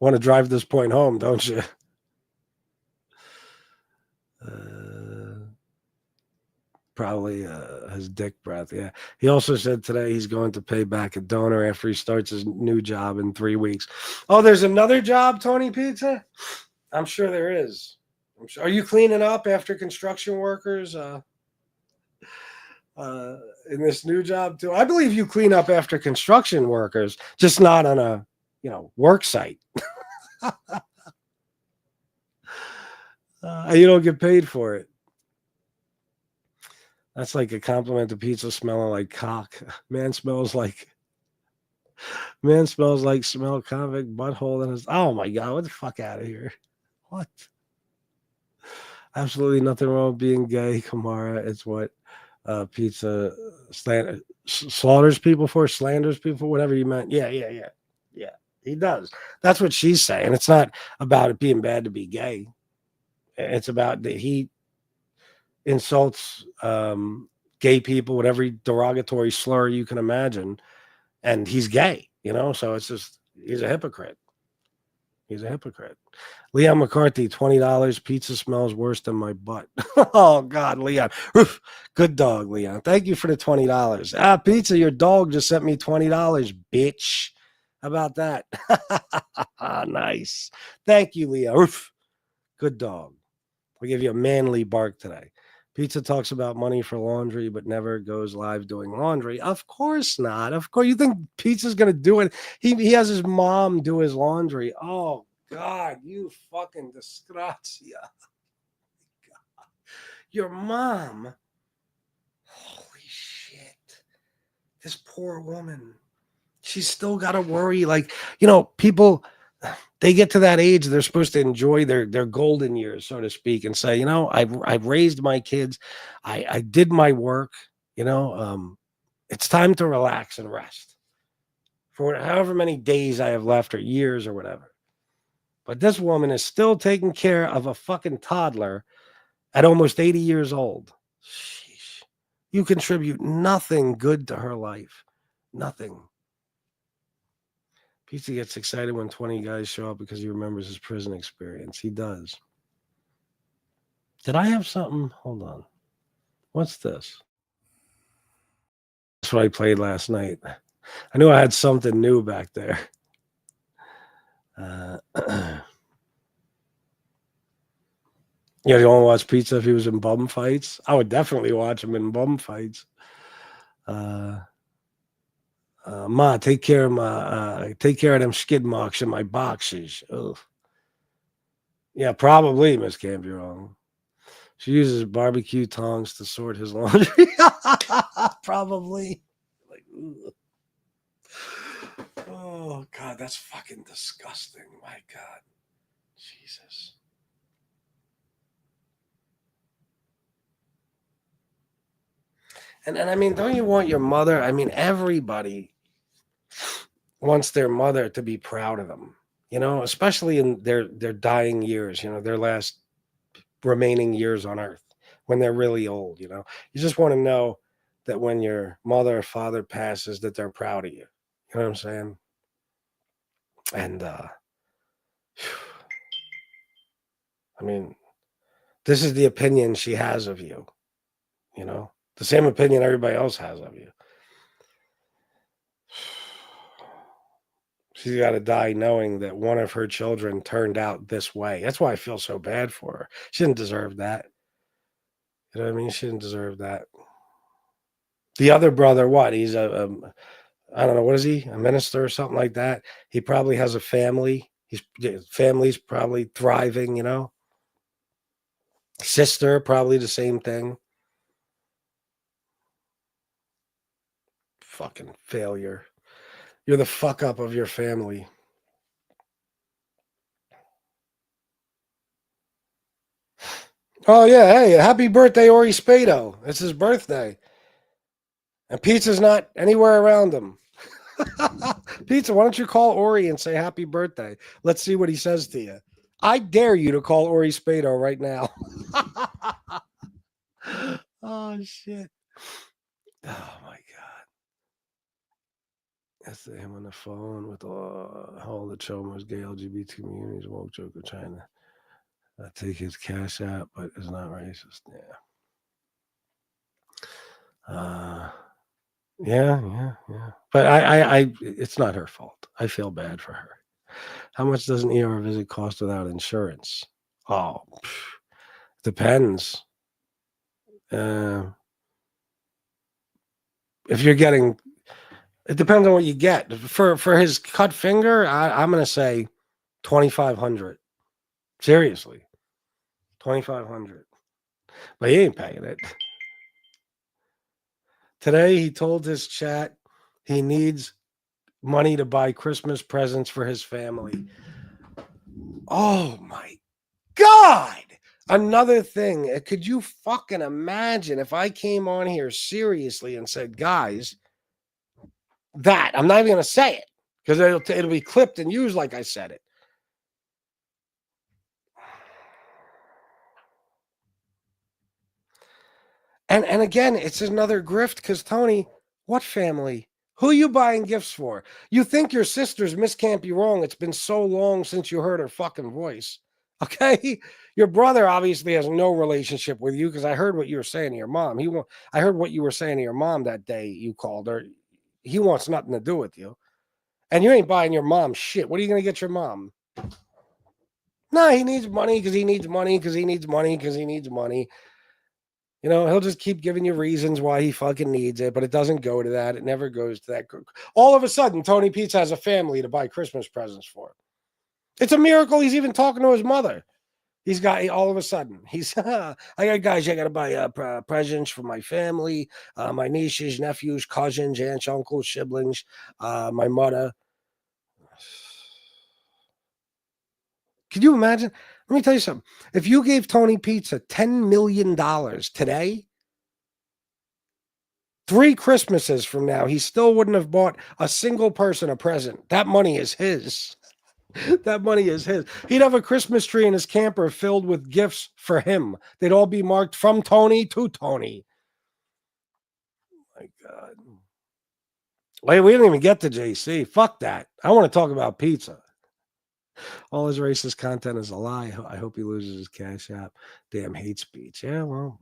want to drive this point home, don't you? Probably his dick breath. Yeah. He also said today he's going to pay back a donor after he starts his new job in 3 weeks. Oh, there's another job, Tony Pizza? I'm sure there is. Are you cleaning up after construction workers in this new job too? I believe you clean up after construction workers, just not on a work site. You don't get paid for it. That's like a compliment to pizza smelling like cock. Man smells like smell convict butthole in his. Oh my God, what the fuck out of here? What? Absolutely nothing wrong with being gay, Kamara. It's what pizza slaughters people for, slanders people, whatever you meant. Yeah. He does. That's what she's saying. It's not about it being bad to be gay. It's about that he insults gay people with every derogatory slur you can imagine, and he's gay, so it's just he's a hypocrite. He's a hypocrite. Leon McCarthy, $20. Pizza smells worse than my butt. Oh, God, Leon. Oof. Good dog, Leon. Thank you for the $20. Pizza, your dog just sent me $20, bitch. How about that? Nice. Thank you, Leon. Oof. Good dog. I'll give you a manly bark today. Pizza talks about money for laundry, but never goes live doing laundry. Of course not. Of course, you think Pizza's gonna do it? He has his mom do his laundry. Oh God, you fucking disgrazia. Your mom. Holy shit. This poor woman. She's still got to worry. Like, people, they get to that age, they're supposed to enjoy their golden years, so to speak, and say, I've raised my kids. I did my work, it's time to relax and rest for however many days I have left or years or whatever. But this woman is still taking care of a fucking toddler at almost 80 years old. Sheesh. You contribute nothing good to her life. Nothing. Pizza gets excited when 20 guys show up because he remembers his prison experience. He does. Did I have something? Hold on. What's this? That's what I played last night. I knew I had something new back there. You want to watch Pizza if he was in bum fights? I would definitely watch him in bum fights. Ma, take care of them skid marks in my boxes. Ugh. Yeah, probably, Miss Campion. She uses barbecue tongs to sort his laundry. Probably. Like, ugh. Oh God, that's fucking disgusting. My God, Jesus. And I mean, don't you want your mother? I mean, everybody wants their mother to be proud of them, especially in their dying years, their last remaining years on earth when they're really old, You just want to know that when your mother or father passes, that they're proud of you. You know what I'm saying? And I mean, this is the opinion she has of you, the same opinion everybody else has of you. She's got to die knowing that one of her children turned out this way. That's why I feel so bad for her. She didn't deserve that. You know what I mean? She didn't deserve that. The other brother, what? He's I don't know, what is he? A minister or something like that? He probably has a family. His family's probably thriving, Sister, probably the same thing. Fucking failure. You're the fuck up of your family. Oh, yeah. Hey, happy birthday, Ori Spado. It's his birthday. And Pizza's not anywhere around him. Pizza, why don't you call Ori and say happy birthday? Let's see what he says to you. I dare you to call Ori Spado right now. Oh, shit. Oh, my God. That's him on the phone with all the chomos, gay LGBT communities, woke joker trying to take his cash out, but it's not racist. Yeah. But I it's not her fault. I feel bad for her. How much does an ER visit cost without insurance? Oh, depends. If you're getting, it depends on what you get. For his cut finger, I'm gonna say 2,500. Seriously, 2,500. But he ain't paying it. Today he told his chat he needs money to buy Christmas presents for his family. Oh my God. Another thing, could you fucking imagine if I came on here seriously and said, guys, that I'm not even going to say it because it'll be clipped and used like I said it. And again, it's another grift because Tony, what family? Who are you buying gifts for? You think your sister's Miss Can't Be Wrong. It's been so long since you heard her fucking voice. Okay? Your brother obviously has no relationship with you because I heard what you were saying to your mom. I heard what you were saying to your mom that day you called her. He wants nothing to do with you. And you ain't buying your mom shit. What are you going to get your mom? No, he needs money because he needs money because he needs money because he needs money. You know, he'll just keep giving you reasons why he fucking needs it, but it doesn't go to that. It never goes to that. All of a sudden, Tony Pizza has a family to buy Christmas presents for. It's a miracle he's even talking to his mother. He's got, all of a sudden, I got guys, I got to buy presents for my family, my nieces, nephews, cousins, aunts, uncles, siblings, my mother. Can you imagine? Let me tell you something. If you gave Tony Pizza $10 million today, 3 Christmases from now, he still wouldn't have bought a single person a present. That money is his. That money is his. He'd have a Christmas tree in his camper filled with gifts for him. They'd all be marked from Tony to Tony. My God. Wait, we didn't even get to JC. Fuck that. I want to talk about pizza. All his racist content is a lie. I hope he loses his cash app. Damn hate speech. Yeah, well,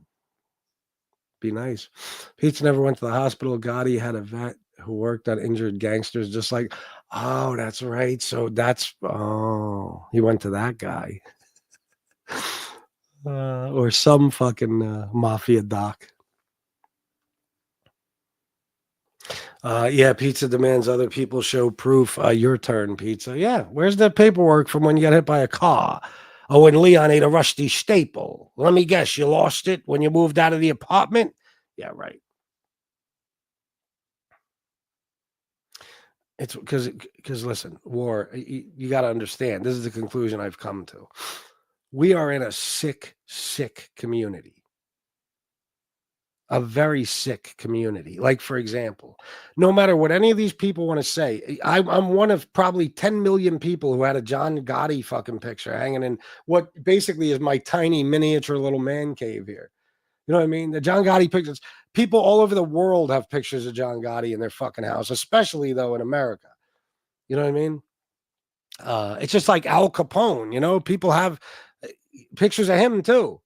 be nice. Pizza never went to the hospital. Gotti had a vet who worked on injured gangsters, just like, oh, that's right. So he went to that guy. Or some fucking mafia doc. Yeah, pizza demands other people show proof. Your turn, pizza. Yeah, where's the paperwork from when you got hit by a car? Oh, when Leon ate a rusty staple. Let me guess, you lost it when you moved out of the apartment? Yeah, right. It's because listen, war, you got to understand. This is the conclusion I've come to. We are in a sick community. A very sick community. Like, for example, no matter what any of these people want to say, I'm one of probably 10 million people who had a John Gotti fucking picture hanging in what basically is my tiny miniature little man cave here. You know what I mean? The John Gotti pictures, people all over the world have pictures of John Gotti in their fucking house, especially though in America. You know what I mean? It's just like Al Capone, you know, people have pictures of him too.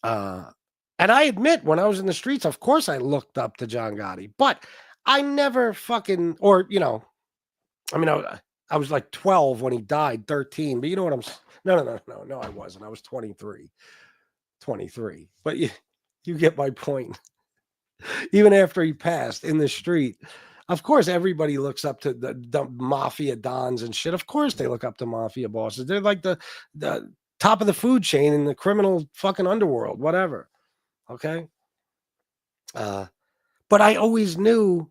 And I admit, when I was in the streets, of course I looked up to John Gotti, but I never fucking, or, you know, I mean, I was like 12 when he died, 13, but you know what no, I wasn't. I was 23, but you get my point. Even after he passed in the street, of course, everybody looks up to the mafia dons and shit. Of course, they look up to mafia bosses. They're like the top of the food chain in the criminal fucking underworld, whatever. Okay. But I always knew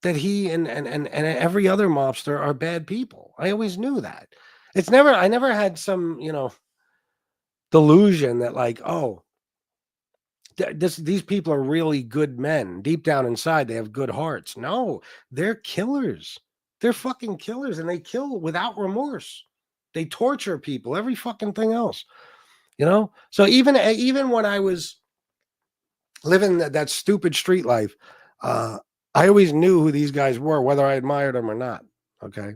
that he and every other mobster are bad people. I always knew that. I never had some, you know, delusion that like, oh, these people are really good men. Deep down inside, they have good hearts. No, they're killers. They're fucking killers, and they kill without remorse. They torture people, every fucking thing else. You know? So even when I was living that stupid street life, I always knew who these guys were, whether I admired them or not. Okay.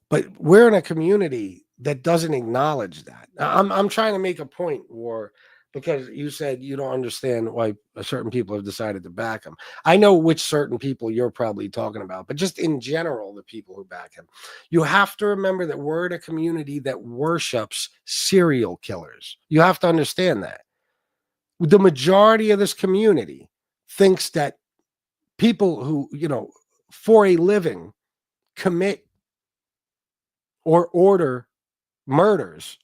But we're in a community that doesn't acknowledge that. I'm trying to make a point, War, because you said you don't understand why certain people have decided to back him. I know which certain people you're probably talking about, but just in general, the people who back him. You have to remember that we're in a community that worships serial killers. You have to understand that. The majority of this community thinks that people who, you know, for a living commit or order murders,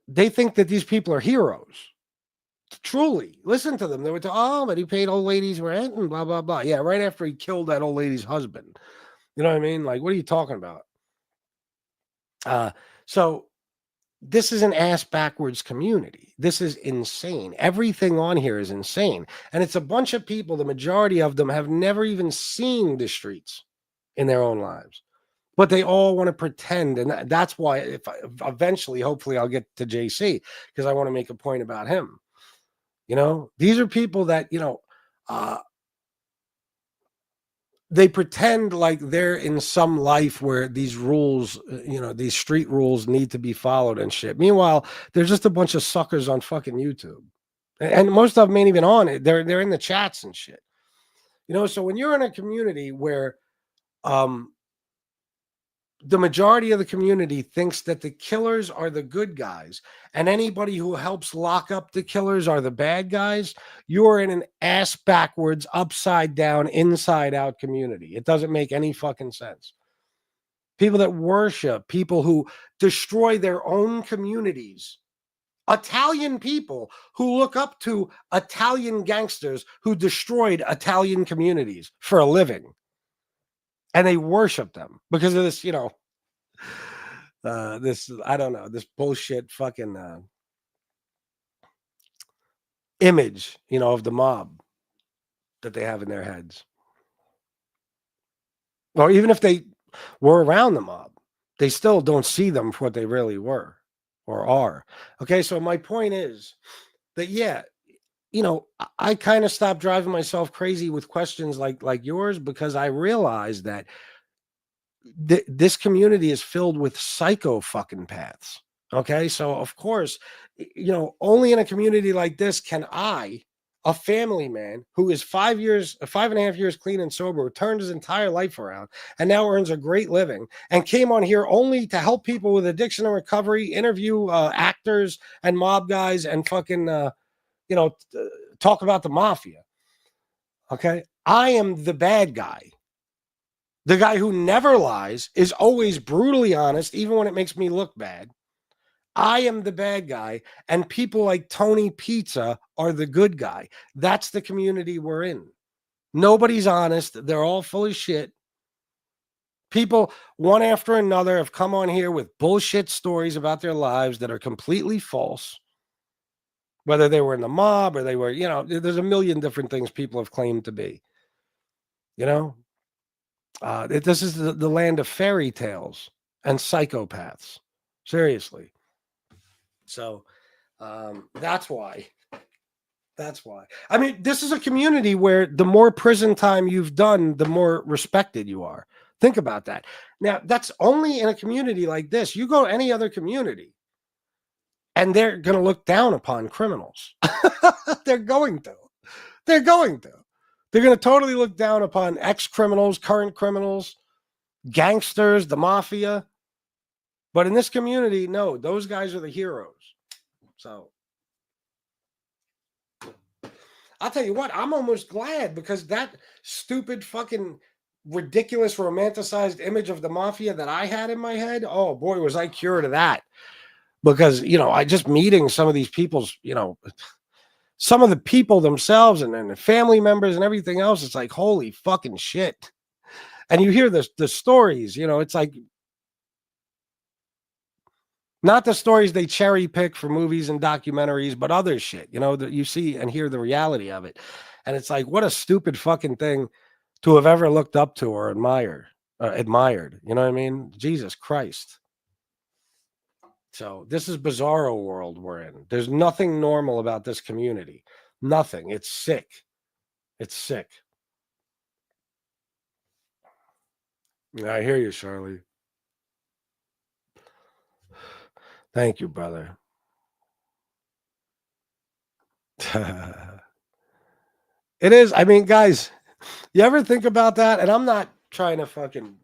they think that these people are heroes. Truly, listen to them. They were but he paid old ladies rent and blah, blah, blah. Yeah, right after he killed that old lady's husband. You know what I mean? Like, what are you talking about? So this is an ass backwards community. This is insane. Everything on here is insane. And it's a bunch of people, the majority of them have never even seen the streets in their own lives. But they all want to pretend. And that's why eventually, hopefully I'll get to JC because I want to make a point about him. You know, these are people that, they pretend like they're in some life where these rules, these street rules need to be followed and shit. Meanwhile, they're just a bunch of suckers on fucking YouTube. And most of them ain't even on it. They're in the chats and shit. So when you're in a community where the majority of the community thinks that the killers are the good guys and anybody who helps lock up the killers are the bad guys, you're in an ass backwards, upside down, inside out community. It doesn't make any fucking sense. People that worship, people who destroy their own communities, Italian people who look up to Italian gangsters who destroyed Italian communities for a living. And they worship them because of this, I don't know, this bullshit fucking image, of the mob that they have in their heads. Or even if they were around the mob, they still don't see them for what they really were or are. Okay, so my point is that, yeah, I kind of stopped driving myself crazy with questions like yours because I realized that this community is filled with psycho fucking paths. Okay, so of course, only in a community like this can I, a family man who is 5.5 years clean and sober, turned his entire life around and now earns a great living and came on here only to help people with addiction and recovery, interview actors and mob guys and fucking talk about the mafia. Okay, I am the bad guy. The guy who never lies, is always brutally honest, even when it makes me look bad. I am the bad guy, and people like Tony Pizza are the good guy. That's the community we're in. Nobody's honest. They're all full of shit. People, one after another, have come on here with bullshit stories about their lives that are completely false. Whether they were in the mob or they were, there's a million different things people have claimed to be. This is the land of fairy tales and psychopaths. Seriously. So that's why. I mean, this is a community where the more prison time you've done, the more respected you are. Think about that. Now, that's only in a community like this. You go to any other community, and they're going to look down upon criminals. They're going to. They're going to totally look down upon ex-criminals, current criminals, gangsters, the mafia. But in this community, no, those guys are the heroes. So I'll tell you what, I'm almost glad because that stupid fucking ridiculous romanticized image of the mafia that I had in my head, oh boy, was I cured of that. Because, I just meeting some of these people's, some of the people themselves and the family members and everything else, it's like, holy fucking shit. And you hear the stories, it's like, not the stories they cherry pick for movies and documentaries, but other shit, that you see and hear the reality of it. And it's like, what a stupid fucking thing to have ever looked up to or admired. You know what I mean? Jesus Christ. So this is bizarro world we're in. There's nothing normal about this community. Nothing. It's sick. It's sick. I hear you, Charlie. Thank you, brother. It is. I mean, guys, you ever think about that? And I'm not trying to fucking,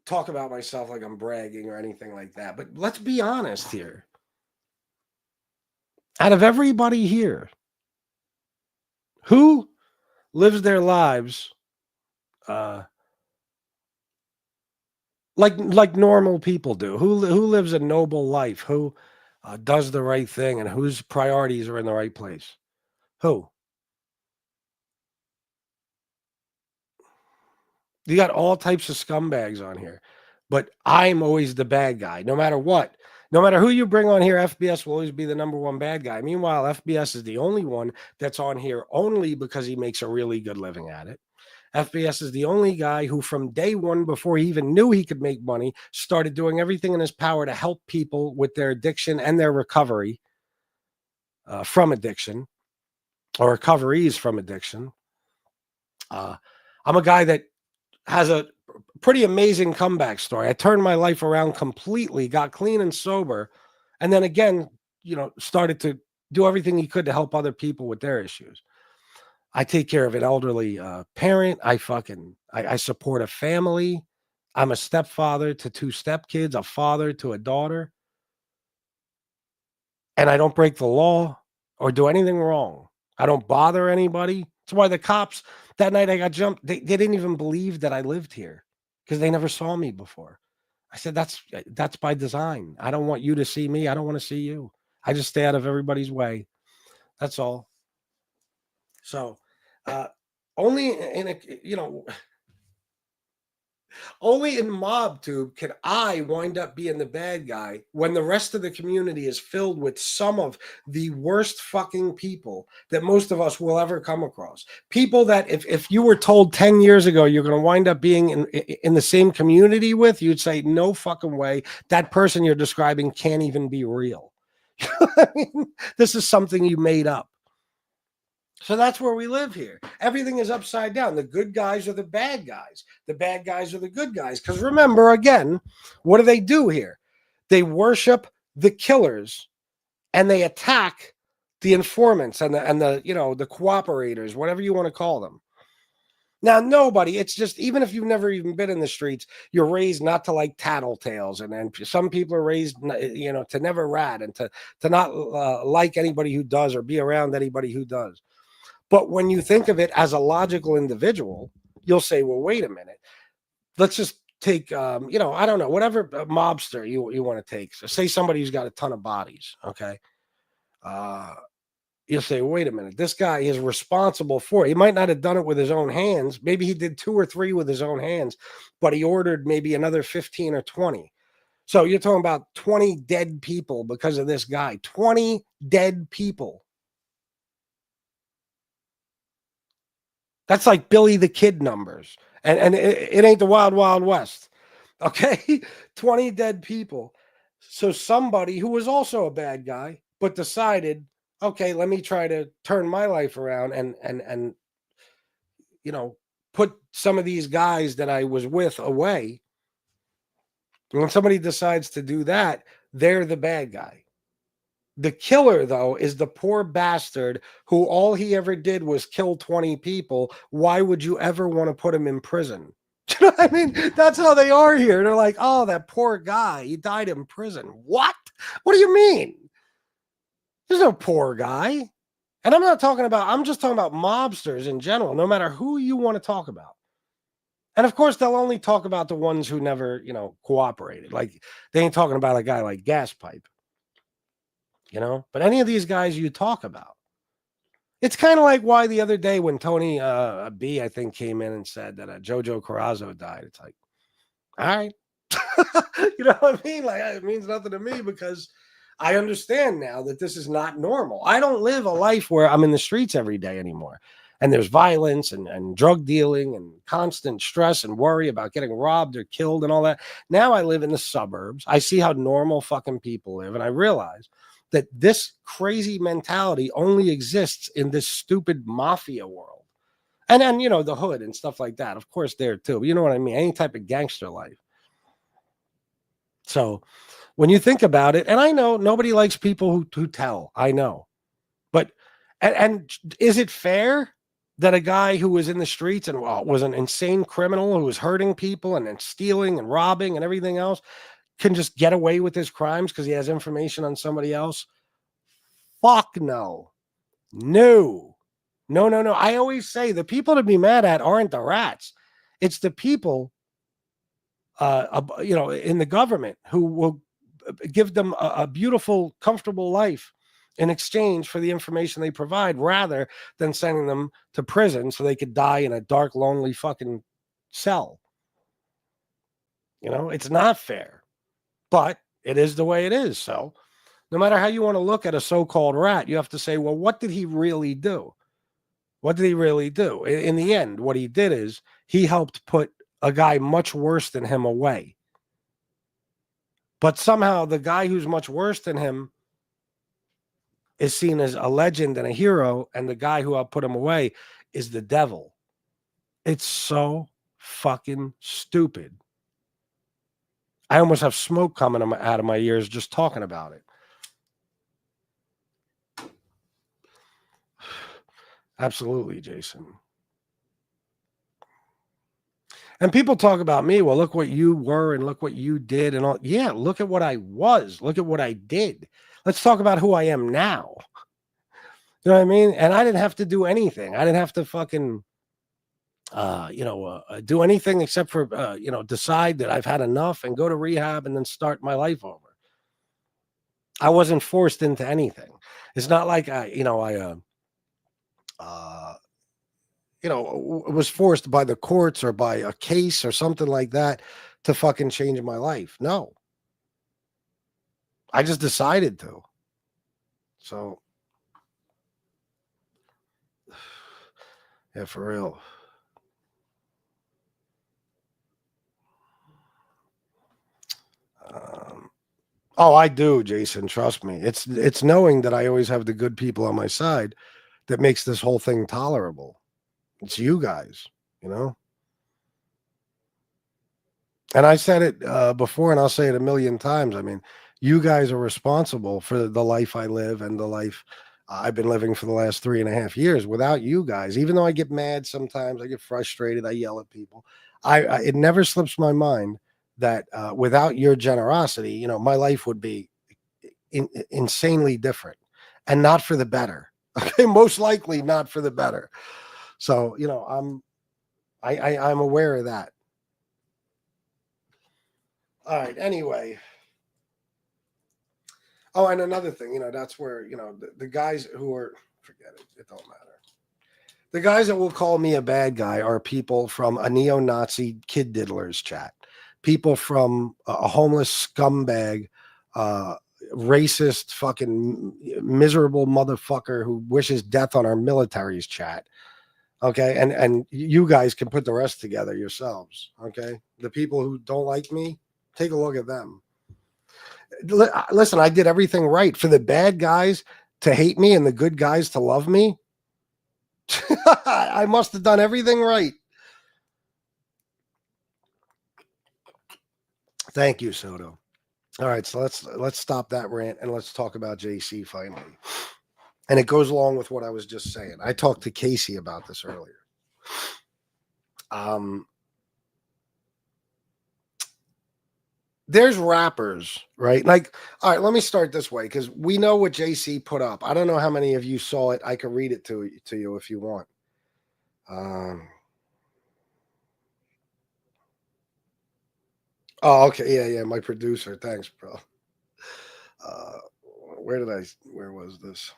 talk about myself like I'm bragging or anything like that. But let's be honest here. Out of everybody here, who lives their lives like normal people do? Who lives a noble life? Who does the right thing and whose priorities are in the right place? Who? You got all types of scumbags on here, but I'm always the bad guy, no matter what. No matter who you bring on here, FBS will always be the number one bad guy. Meanwhile, FBS is the only one that's on here only because he makes a really good living at it. FBS is the only guy who from day one, before he even knew he could make money, started doing everything in his power to help people with their addiction and their recovery. from addiction or recoveries from addiction. I'm a guy that has a pretty amazing comeback story. I turned my life around completely, got clean and sober, and then again, started to do everything he could to help other people with their issues. I take care of an elderly parent. I support a family. I'm a stepfather to 2 stepkids, a father to a daughter. And I don't break the law or do anything wrong. I don't bother anybody. That's why the cops, that night I got jumped, they didn't even believe that I lived here because they never saw me before. I said, that's by design. I don't want you to see me. I don't want to see you. I just stay out of everybody's way. That's all. So, only in a, only in MobTube can I wind up being the bad guy when the rest of the community is filled with some of the worst fucking people that most of us will ever come across. People that if you were told 10 years ago you're going to wind up being in the same community with, you'd say, no fucking way. That person you're describing can't even be real. I mean, this is something you made up. So that's where we live here. Everything is upside down. The good guys are the bad guys. The bad guys are the good guys. Because remember, again, what do they do here? They worship the killers and they attack the informants and the cooperators, whatever you want to call them. Now, nobody, it's just, even if you've never even been in the streets, you're raised not to like tattletales. And some people are raised, to never rat and to not like anybody who does or be around anybody who does. But when you think of it as a logical individual, you'll say, well, wait a minute. Let's just take, I don't know, whatever mobster you want to take. So say somebody who's got a ton of bodies, okay? You'll say, wait a minute. This guy is responsible for it. He might not have done it with his own hands. Maybe he did 2 or 3 with his own hands, but he ordered maybe another 15 or 20. So you're talking about 20 dead people because of this guy. 20 dead people. That's like Billy the Kid numbers. And it ain't the Wild Wild West. Okay? 20 dead people. So somebody who was also a bad guy, but decided, okay, let me try to turn my life around and put some of these guys that I was with away. And when somebody decides to do that, they're the bad guy. The killer, though, is the poor bastard who all he ever did was kill 20 people. Why would you ever want to put him in prison? You know what I mean? That's how they are here. They're like, oh, that poor guy. He died in prison. What? What do you mean? There's no poor guy. And I'm just talking about mobsters in general, no matter who you want to talk about. And of course, they'll only talk about the ones who never, cooperated. Like, they ain't talking about a guy like Gas Pipe. But any of these guys you talk about, it's kind of like why the other day when Tony B, I think, came in and said that Jojo Corazzo died. It's like, all right. You know what I mean? Like, it means nothing to me because I understand now that this is not normal. I don't live a life where I'm in the streets every day anymore. And there's violence and drug dealing and constant stress and worry about getting robbed or killed and all that. Now I live in the suburbs. I see how normal fucking people live. And I realize that this crazy mentality only exists in this stupid mafia world. And then, the hood and stuff like that. Of course, there too. You know what I mean? Any type of gangster life. So when you think about it, and I know nobody likes people who tell. I know. But, and is it fair that a guy who was in the streets and was an insane criminal who was hurting people and then stealing and robbing and everything else can just get away with his crimes because he has information on somebody else? Fuck no. No. I always say the people to be mad at aren't the rats. It's the people, in the government who will give them a beautiful, comfortable life in exchange for the information they provide rather than sending them to prison so they could die in a dark, lonely fucking cell. It's not fair, but it is the way it is. So no matter how you want to look at a so-called rat, you have to say, well, what did he really do? What did he really do? In the end, what he did is he helped put a guy much worse than him away. But somehow the guy who's much worse than him is seen as a legend and a hero, and the guy who put him away is the devil. It's so fucking stupid. I almost have smoke coming out of my ears just talking about it. Absolutely, Jason. And people talk about me. Well, look what you were and look what you did and all. Yeah, look at what I was. Look at what I did. Let's talk about who I am now. You know what I mean? And I didn't have to do anything. I didn't have to fucking, do anything except for, decide that I've had enough and go to rehab and then start my life over. I wasn't forced into anything. It's not like was forced by the courts or by a case or something like that to fucking change my life. No. I just decided to. So, yeah, for real. I do, Jason. Trust me. It's knowing that I always have the good people on my side that makes this whole thing tolerable. It's you guys, you know? And I said it before, and I'll say it a million times. I mean, you guys are responsible for the life I live and the life I've been living for the last 3.5 years. Without you guys, even though I get mad sometimes, I get frustrated, I yell at people. It never slips my mind that without your generosity, my life would be insanely different, and not for the better. Okay, most likely not for the better. So I'm aware of that. All right. Anyway. Oh, and another thing, that's where the guys who are, forget it. It don't matter. The guys that will call me a bad guy are people from a neo-Nazi kid diddlers chat, people from a homeless scumbag, racist, fucking miserable motherfucker who wishes death on our military's chat. Okay, and you guys can put the rest together yourselves. Okay, the people who don't like me, take a look at them. Listen, I did everything right. For the bad guys to hate me and the good guys to love me, I must have done everything right. Thank you, Soto. All right, so let's stop that rant and let's talk about JC finally. And it goes along with what I was just saying. I talked to Casey about this earlier. There's rappers, right? Like, all right, let me start this way because we know what JC put up. I don't know how many of you saw it. I can read it to you if you want. Oh, okay. Yeah. My producer. Thanks, bro. Where was this?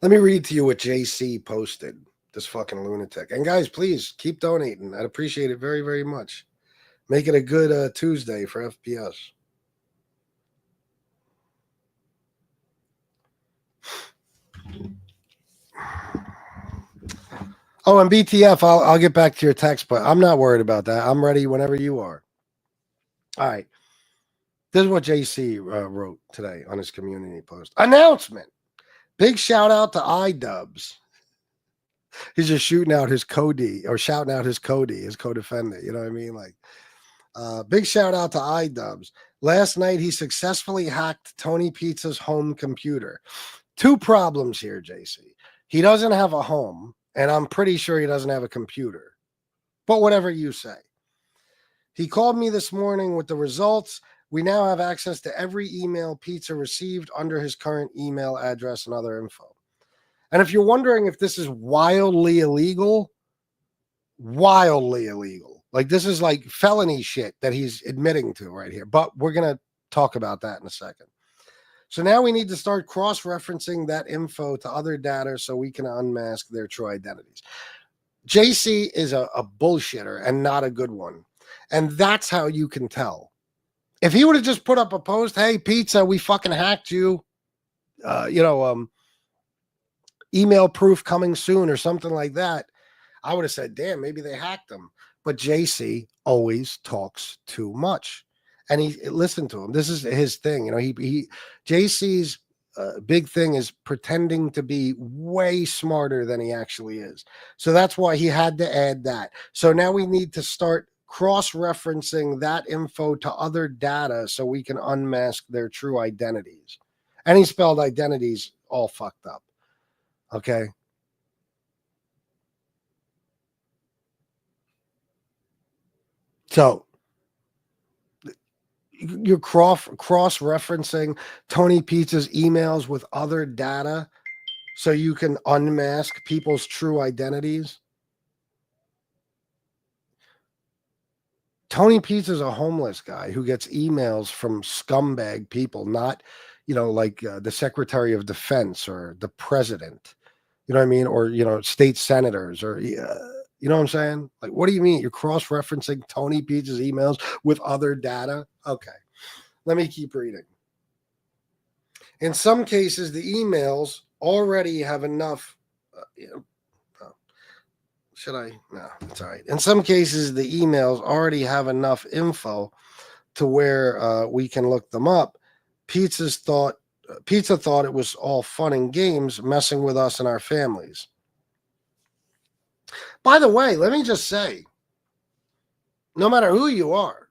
Let me read to you what JC posted, this fucking lunatic. And guys, please keep donating. I'd appreciate it very, very much. Make it a good Tuesday for FPS. Oh, and BTF, I'll get back to your text, but I'm not worried about that. I'm ready whenever you are. All right. This is what JC wrote today on his community post. Announcement. Big shout out to iDubbbz. He's just shooting out his Cody or shouting out his Cody, his co-defendant. You know what I mean? Like, big shout out to iDubbbz. Last night, he successfully hacked Tony Pizza's home computer. 2 problems here, JC. He doesn't have a home, and I'm pretty sure he doesn't have a computer. But whatever you say. He called me this morning with the results. We now have access to every email Pizza received under his current email address and other info. And if you're wondering if this is wildly illegal, like this is like felony shit that he's admitting to right here. But we're going to talk about that in a second. So now we need to start cross-referencing that info to other data so we can unmask their true identities. JC is a bullshitter and not a good one. And that's how you can tell. If he would have just put up a post, hey, Pizza, we fucking hacked you, email proof coming soon or something like that, I would have said, damn, maybe they hacked him. But JC always talks too much. And he listened to him. This is his thing. JC's big thing is pretending to be way smarter than he actually is. So that's why he had to add that. So now we need to start cross-referencing that info to other data so we can unmask their true identities. And he spelled identities all fucked up. Okay. So you're cross-referencing Tony Pizza's emails with other data so you can unmask people's true identities. Tony Pizza's a homeless guy who gets emails from scumbag people, not, like the Secretary of Defense or the president. You know what I mean? Or, state senators or, you know what I'm saying? Like, what do you mean? You're cross-referencing Tony Pizza's emails with other data? Okay. Let me keep reading. In some cases, the emails already have enough. Should I? No, it's all right. In some cases, the emails already have enough info to where we can look them up. Pizza thought it was all fun and games messing with us and our families. By the way, let me just say, no matter who you are,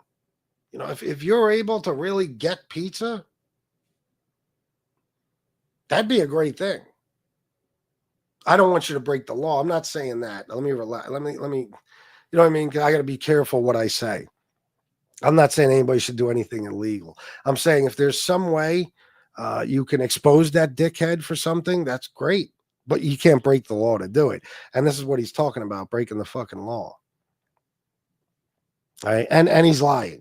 if you're able to really get pizza, that'd be a great thing. I don't want you to break the law. I'm not saying that. Let me relax. Let me, you know what I mean? I got to be careful what I say. I'm not saying anybody should do anything illegal. I'm saying if there's some way you can expose that dickhead for something, that's great. But you can't break the law to do it. And this is what he's talking about, breaking the fucking law. All right. And he's lying.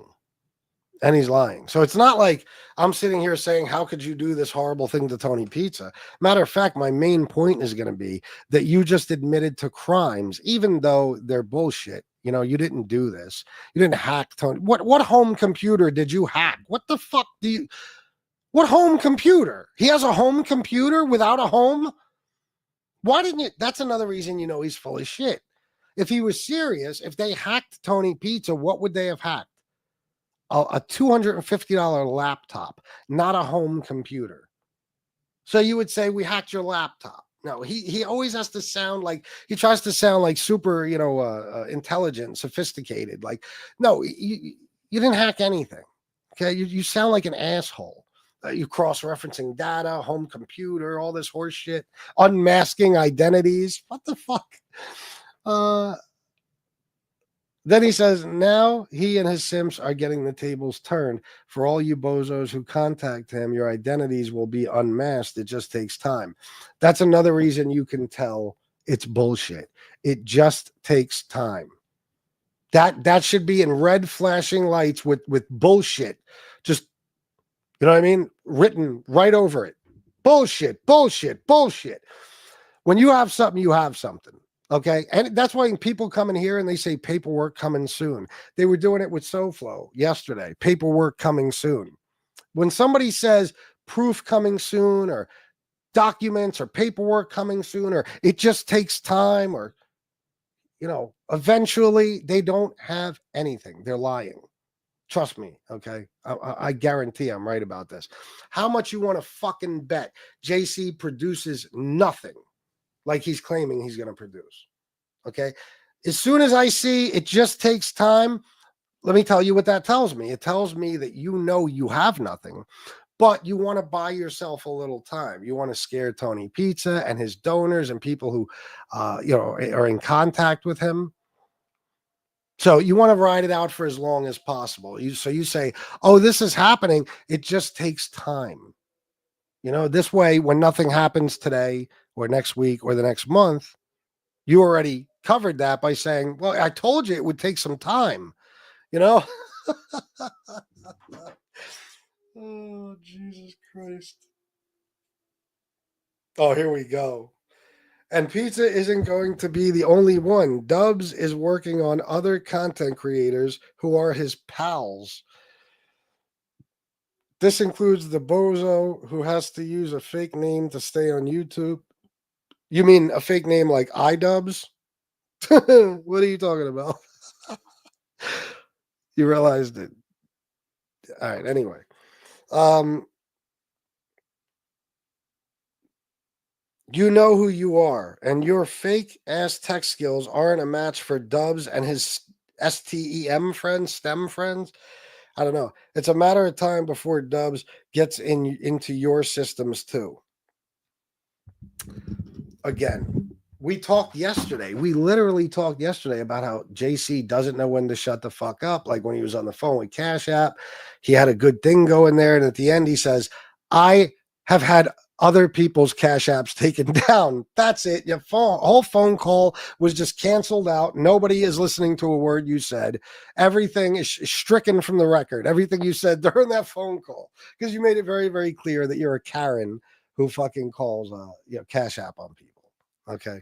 And he's lying. So it's not like I'm sitting here saying, how could you do this horrible thing to Tony Pizza? Matter of fact, my main point is going to be that you just admitted to crimes, even though they're bullshit. You didn't do this. You didn't hack Tony. What home computer did you hack? What the fuck what home computer? He has a home computer without a home? Why didn't you? That's another reason he's full of shit. If he was serious, if they hacked Tony Pizza, what would they have hacked? A $250 laptop, not a home computer. So you would say we hacked your laptop. No, he always has to sound like he tries to sound like super, intelligent, sophisticated. Like, no, you didn't hack anything. Okay, you sound like an asshole. You cross-referencing data, home computer, all this horse shit, unmasking identities. What the fuck? Then he says, now he and his simps are getting the tables turned. For all you bozos who contact him, your identities will be unmasked. It just takes time. That's another reason you can tell it's bullshit. It just takes time. That should be in red flashing lights with bullshit. Just, you know what I mean? Written right over it. Bullshit, bullshit, bullshit. When you have something, you have something. Okay. And that's why people come in here and they say paperwork coming soon. They were doing it with SoFlo yesterday. Paperwork coming soon. When somebody says proof coming soon or documents or paperwork coming soon, or it just takes time, or, eventually they don't have anything. They're lying. Trust me. Okay. I guarantee I'm right about this. How much you want to fucking bet JC produces nothing like he's claiming he's going to produce? Okay. As soon as I see it just takes time, let me tell you what that tells me. It tells me that you have nothing, but you want to buy yourself a little time. You want to scare Tony Pizza and his donors and people who, are in contact with him. So you want to ride it out for as long as possible. So you say, oh, this is happening. It just takes time. This way, when nothing happens today or next week or the next month, you already covered that by saying, well, I told you it would take some time, Oh, Jesus Christ. Oh, here we go. And Pizza isn't going to be the only one. Dubs is working on other content creators who are his pals. This includes the bozo who has to use a fake name to stay on YouTube. You mean a fake name like iDubbbz? What are you talking about? You realized it. All right. Anyway, You know who you are, and your fake ass tech skills aren't a match for Dubs and his STEM friends, STEM friends. I don't know. It's a matter of time before Dubs gets into your systems too. Again, we talked yesterday. We literally talked yesterday about how JC doesn't know when to shut the fuck up. Like when he was on the phone with Cash App, he had a good thing going there. And at the end, he says, I have had other people's Cash Apps taken down. That's it. Your whole phone call was just canceled out. Nobody is listening to a word you said. Everything is stricken from the record. Everything you said during that phone call, because you made it very, very clear that you're a Karen who fucking calls Cash App on people. Okay.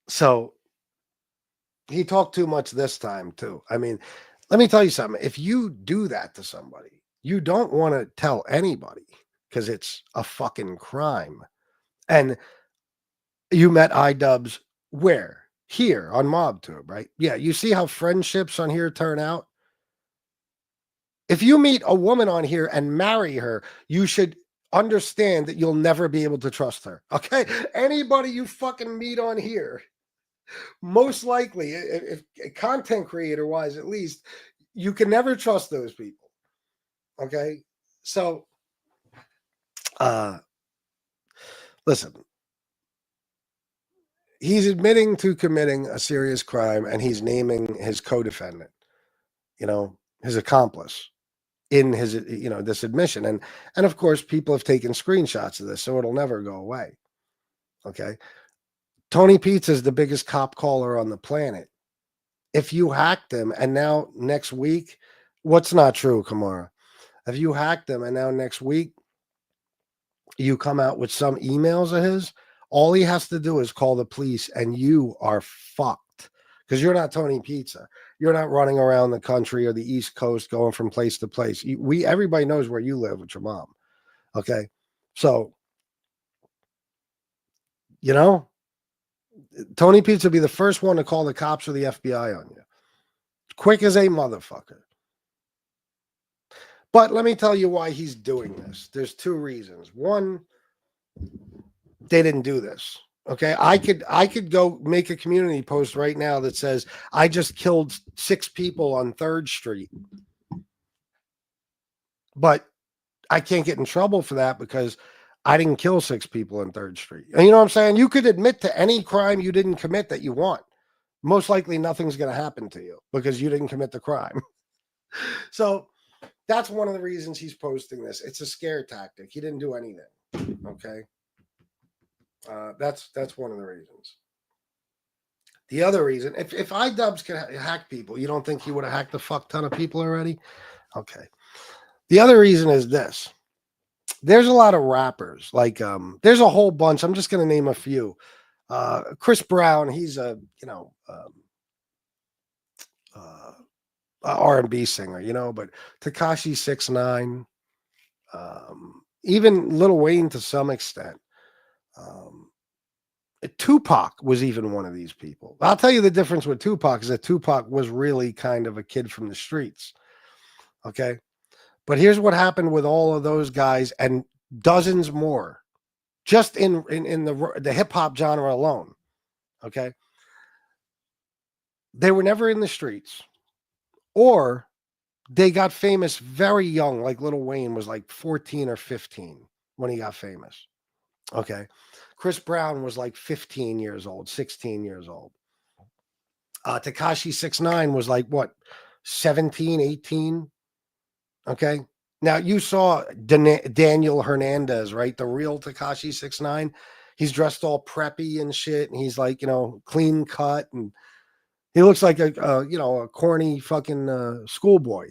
So he talked too much this time too. I mean, let me tell you something. If you do that to somebody, you don't want to tell anybody because it's a fucking crime. And you met iDubbbz where? Here on MobTube, right? Yeah, you see how friendships on here turn out? If you meet a woman on here and marry her, you should understand that you'll never be able to trust her. Okay? Anybody you fucking meet on here, most likely, if content creator wise, at least, you can never trust those people. Okay? So, listen, he's admitting to committing a serious crime and he's naming his co-defendant, his accomplice in his, this admission. And of course, people have taken screenshots of this, so it'll never go away. Okay. Tony Pizza is the biggest cop caller on the planet. If you hacked him and now next week, what's not true, Kamara? If you hacked him and now next week you come out with some emails of his, all he has to do is call the police and you are fucked because you're not Tony Pizza. You're not running around the country or the East Coast going from place to place. Everybody knows where you live with your mom. Okay. So, Tony Pizza will be the first one to call the cops or the FBI on you. Quick as a motherfucker. But let me tell you why he's doing this. There's two reasons. One, they didn't do this. Okay. I could go make a community post right now that says, I just killed 6 people on 3rd Street. But I can't get in trouble for that because I didn't kill 6 people on 3rd Street. And you know what I'm saying? You could admit to any crime you didn't commit that you want. Most likely nothing's going to happen to you because you didn't commit the crime. So that's one of the reasons he's posting this. It's a scare tactic. He didn't do anything. Okay. That's one of the reasons. The other reason, if iDubbbz can hack people, you don't think he would have hacked a fuck ton of people already? Okay. The other reason is this. There's a lot of rappers. Like, there's a whole bunch. I'm just going to name a few. Chris Brown, he's a, R&B singer, but Tekashi 6ix9ine, even Lil Wayne to some extent. Tupac was even one of these people. I'll tell you the difference with Tupac is that Tupac was really kind of a kid from the streets. Okay. But here's what happened with all of those guys and dozens more, just in the hip hop genre alone. Okay. They were never in the streets, or they got famous very young, like Lil Wayne was like 14 or 15 when he got famous. Okay. Chris Brown was like 15 years old, 16 years old. Tekashi 6ix9ine was like, what, 17, 18? Okay. Now, you saw Daniel Hernandez, right? The real Tekashi 6ix9ine. He's dressed all preppy and shit. And he's like, clean cut. And he looks like a corny fucking schoolboy,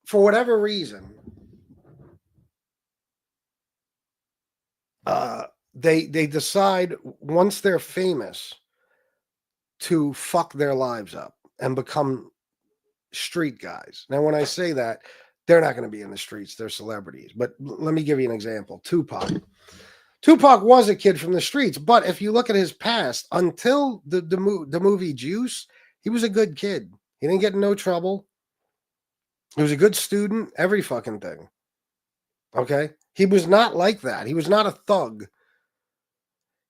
For whatever reason, they decide once they're famous to fuck their lives up and become street guys. Now, when I say that, they're not going to be in the streets. They're celebrities. But let me give you an example. Tupac was a kid from the streets. But if you look at his past, until the movie Juice, he was a good kid. He didn't get in no trouble. He was a good student, every fucking thing. Okay? He was not like that. He was not a thug.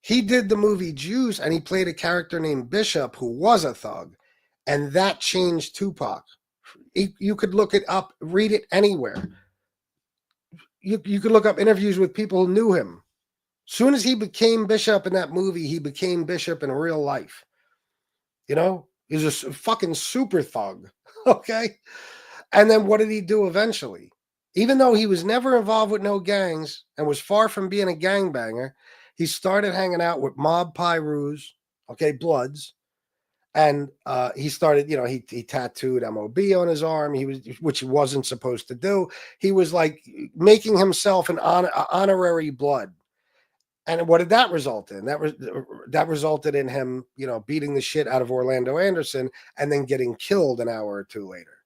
He did the movie Juice, and he played a character named Bishop who was a thug. And that changed Tupac. You could look it up, read it anywhere. You could look up interviews with people who knew him. Soon as he became Bishop in that movie, he became Bishop in real life. You know, he's a fucking super thug. Okay? And then what did he do eventually? Even though he was never involved with no gangs and was far from being a gangbanger, he started hanging out with mob Pyrus, okay, Bloods. And he started, he tattooed MOB on his arm, which he wasn't supposed to do. He was like making himself an honorary Blood. And what did that result in? That resulted in him, beating the shit out of Orlando Anderson and then getting killed an hour or two later.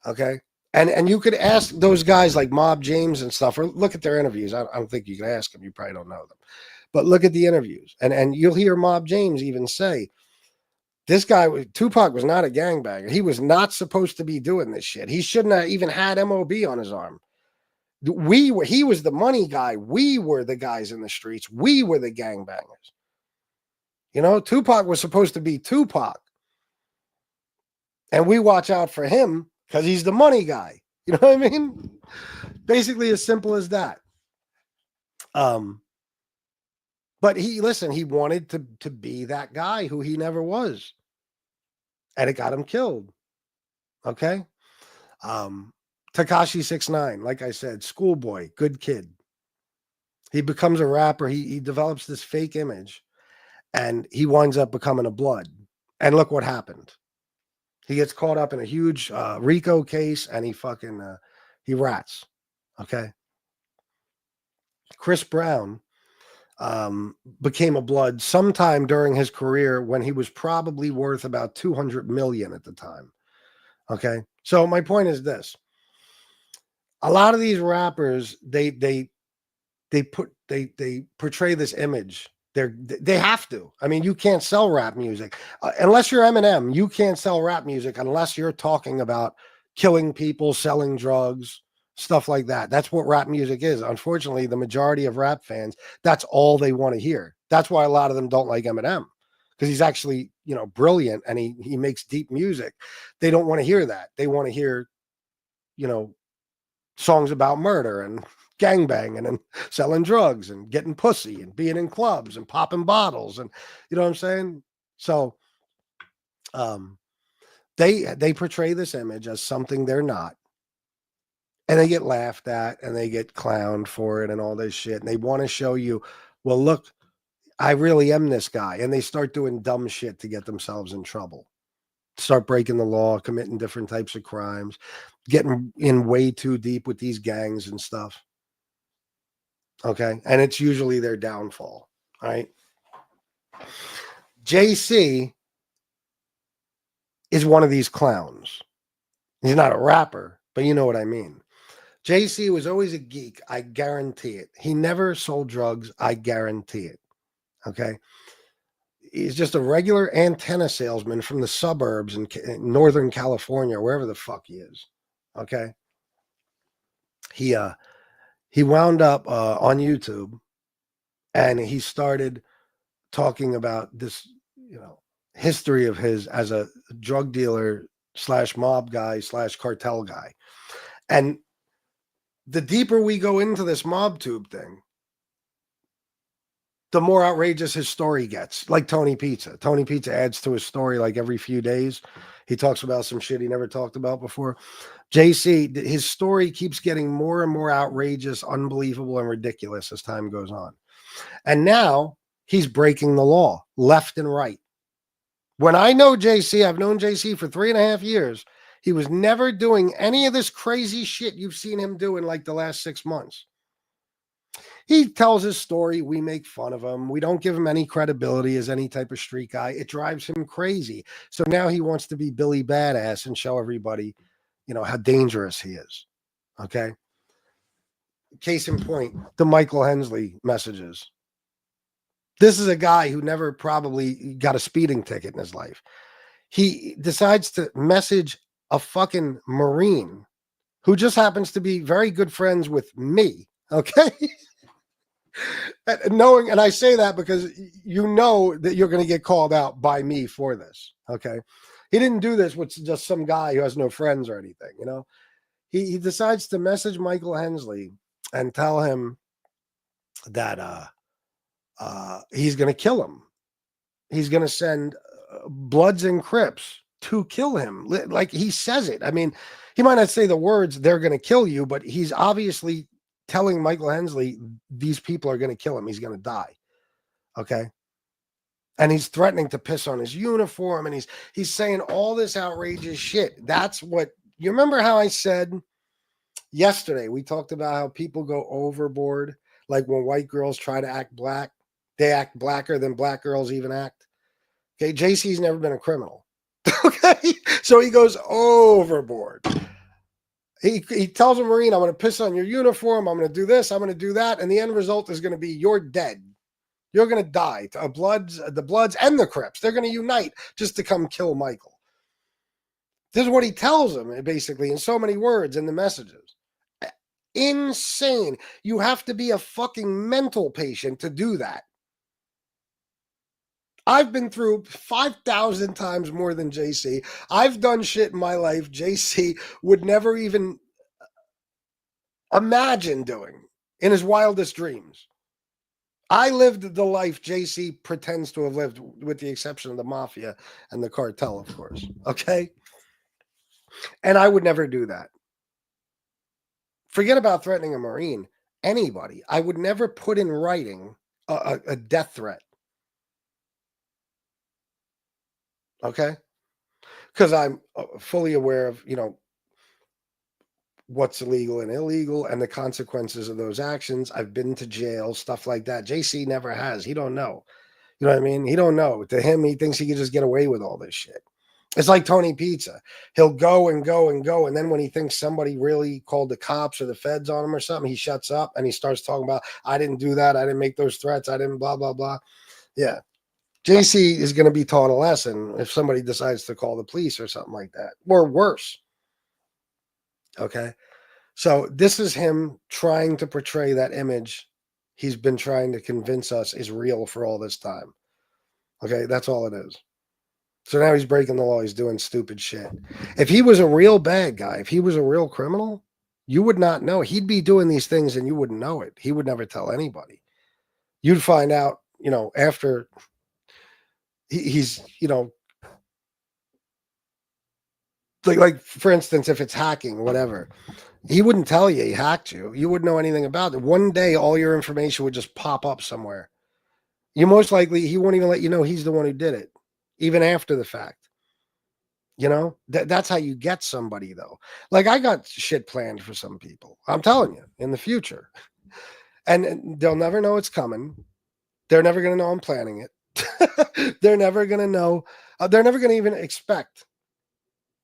Okay. And you could ask those guys like Mob James and stuff, or look at their interviews. I don't think you can ask them. You probably don't know them. But look at the interviews. And you'll hear Mob James even say, this guy, Tupac, was not a gangbanger. He was not supposed to be doing this shit. He shouldn't have even had MOB on his arm. He was the money guy. We were the guys in the streets. We were the gangbangers. Tupac was supposed to be Tupac. And we watch out for him because he's the money guy. You know what I mean? Basically as simple as that. But he wanted to be that guy who he never was. And it got him killed. Okay? Tekashi 6ix9ine, like I said, schoolboy, good kid. He becomes a rapper. He develops this fake image, and he winds up becoming a Blood. And look what happened. He gets caught up in a huge RICO case, and he rats. Okay? Chris Brown became a Blood sometime during his career when he was probably worth about $200 million at the time. Okay? So my point is this. A lot of these rappers, they portray this image. They have to. I mean, you can't sell rap music unless you're Eminem. You can't sell rap music unless you're talking about killing people, selling drugs, stuff like that. That's what rap music is. Unfortunately, the majority of rap fans, that's all they want to hear. That's why a lot of them don't like Eminem, because he's actually, brilliant and he makes deep music. They don't want to hear that. They want to hear, songs about murder and gangbanging and selling drugs and getting pussy and being in clubs and popping bottles. And you know what I'm saying? So they portray this image as something they're not. And they get laughed at and they get clowned for it and all this shit. And they want to show you, well, look, I really am this guy. And they start doing dumb shit to get themselves in trouble. Start breaking the law, committing different types of crimes, getting in way too deep with these gangs and stuff. Okay. And it's usually their downfall. All right. JC is one of these clowns. He's not a rapper, but you know what I mean. JC was always a geek. I guarantee it. He never sold drugs. I guarantee it. Okay. He's just a regular antenna salesman from the suburbs in Northern California, wherever the fuck he is. Okay. He wound up on YouTube, and he started talking about this, history of his as a drug dealer / mob guy / cartel guy. And the deeper we go into this mob tube thing, the more outrageous his story gets. Like Tony Pizza. Tony Pizza adds to his story like every few days. He talks about some shit he never talked about before. JC, his story keeps getting more and more outrageous, unbelievable, and ridiculous as time goes on. And now he's breaking the law left and right. When I know JC, I've known JC for 3.5 years. He was never doing any of this crazy shit you've seen him do in like the last 6 months. He tells his story. We make fun of him. We don't give him any credibility as any type of street guy. It drives him crazy. So now he wants to be Billy Badass and show everybody, how dangerous he is. Okay. Case in point, the Michael Hensley messages. This is a guy who never probably got a speeding ticket in his life. He decides to message a fucking Marine who just happens to be very good friends with me. Okay. Knowing, and I say that because you know that you're going to get called out by me for this. Okay. He didn't do this with just some guy who has no friends or anything, you know. He decides to message Michael Hensley and tell him that he's going to kill him. He's going to send Bloods and Crips to kill him. Like he says it. I mean, he might not say the words, they're going to kill you, but he's obviously telling Michael Hensley, these people are going to kill him. He's going to die. Okay. And he's threatening to piss on his uniform. And he's saying all this outrageous shit. That's what you remember how I said yesterday, we talked about how people go overboard. Like when white girls try to act black, they act blacker than black girls even act. Okay. JC's never been a criminal. Okay. So he goes overboard. He tells a Marine, I'm going to piss on your uniform. I'm going to do this. I'm going to do that. And the end result is going to be you're dead. You're going to die. The Bloods and the Crips, they're going to unite just to come kill Michael. This is what he tells them, basically, in so many words in the messages. Insane. You have to be a fucking mental patient to do that. I've been through 5,000 times more than JC. I've done shit in my life JC would never even imagine doing in his wildest dreams. I lived the life JC pretends to have lived, with the exception of the mafia and the cartel, of course. Okay? And I would never do that. Forget about threatening a Marine. Anybody. I would never put in writing a death threat. Okay? Because I'm fully aware of, what's illegal and illegal and the consequences of those actions. I've been to jail, stuff like that. JC never has. He don't know. You know what I mean? He don't know. To him, he thinks he can just get away with all this shit. It's like Tony Pizza. He'll go and go and go. And then when he thinks somebody really called the cops or the feds on him or something, he shuts up and he starts talking about, I didn't do that. I didn't make those threats. I didn't blah, blah, blah. Yeah. JC is going to be taught a lesson if somebody decides to call the police or something like that, or worse. Okay. So this is him trying to portray that image he's been trying to convince us is real for all this time. Okay. That's all it is. So now he's breaking the law. He's doing stupid shit. If he was a real bad guy, if he was a real criminal, you would not know. He'd be doing these things and you wouldn't know it. He would never tell anybody. You'd find out, after he's, like for instance, if it's hacking, whatever, he wouldn't tell you he hacked you. You wouldn't know anything about it. One day, all your information would just pop up somewhere. You most likely, he won't even let you know he's the one who did it, even after the fact. That's how you get somebody, though. Like I got shit planned for some people. I'm telling you, in the future. And they'll never know it's coming. They're never going to know I'm planning it. They're never going to know. They're never going to even expect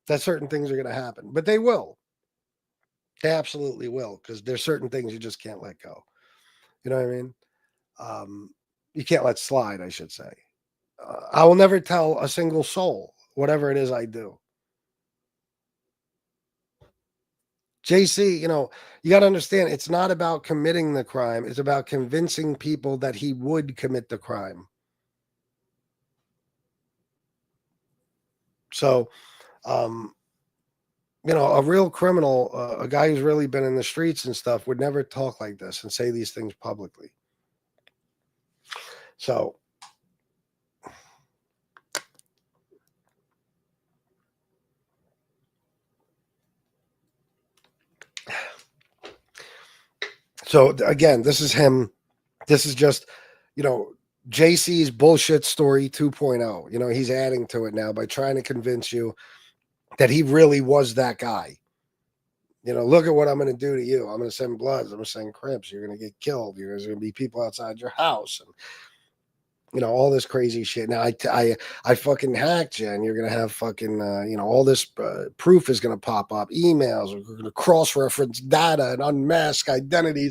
that certain things are going to happen. But they will. They absolutely will, because there's certain things you just can't let go. You know what I mean? You can't let slide, I should say. I will never tell a single soul whatever it is I do. JC, you got to understand, it's not about committing the crime. It's about convincing people that he would commit the crime. So, a real criminal, a guy who's really been in the streets and stuff, would never talk like this and say these things publicly. So, again, this is him. This is just, JC's bullshit story 2.0. He's adding to it now by trying to convince you that he really was that guy. Look at what I'm going to do to you. I'm going to send Bloods. I'm going to send Crips. You're going to get killed. There's going to be people outside your house. And, all this crazy shit. Now, I fucking hacked you, and you're going to have fucking, all this proof is going to pop up. Emails. We're going to cross-reference data and unmask identities.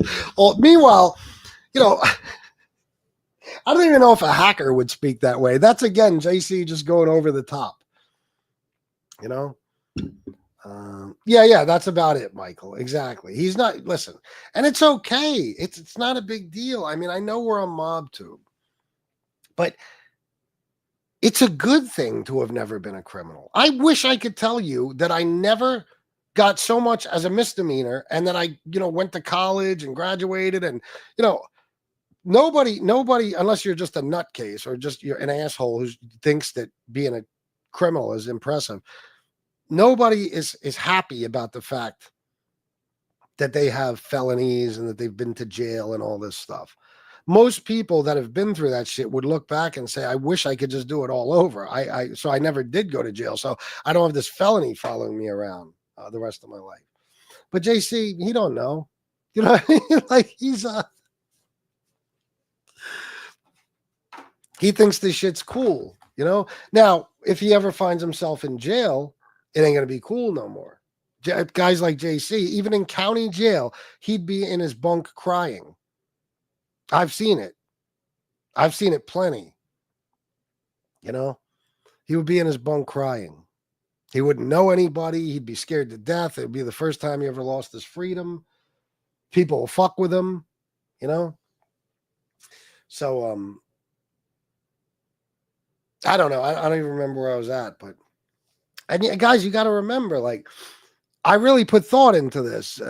Meanwhile, I don't even know if a hacker would speak that way. That's, again, JC just going over the top. Yeah, that's about it, Michael. Exactly. He's not, listen, and it's okay. It's not a big deal. I mean, I know we're on MobTube, but it's a good thing to have never been a criminal. I wish I could tell you that I never got so much as a misdemeanor and that I, went to college and graduated and, nobody, unless you're just a nutcase or just you're an asshole who thinks that being a criminal is impressive. Nobody is happy about the fact that they have felonies and that they've been to jail and all this stuff. Most people that have been through that shit would look back and say, I wish I could just do it all over. So I never did go to jail. So I don't have this felony following me around the rest of my life. But JC, he don't know. You know what I mean? Like he thinks this shit's cool, Now, if he ever finds himself in jail, it ain't going to be cool no more. Guys like JC, even in county jail, he'd be in his bunk crying. I've seen it. I've seen it plenty. He would be in his bunk crying. He wouldn't know anybody. He'd be scared to death. It would be the first time he ever lost his freedom. People will fuck with him, So, I don't know. I don't even remember where I was at, but guys, you got to remember, like, I really put thought into this.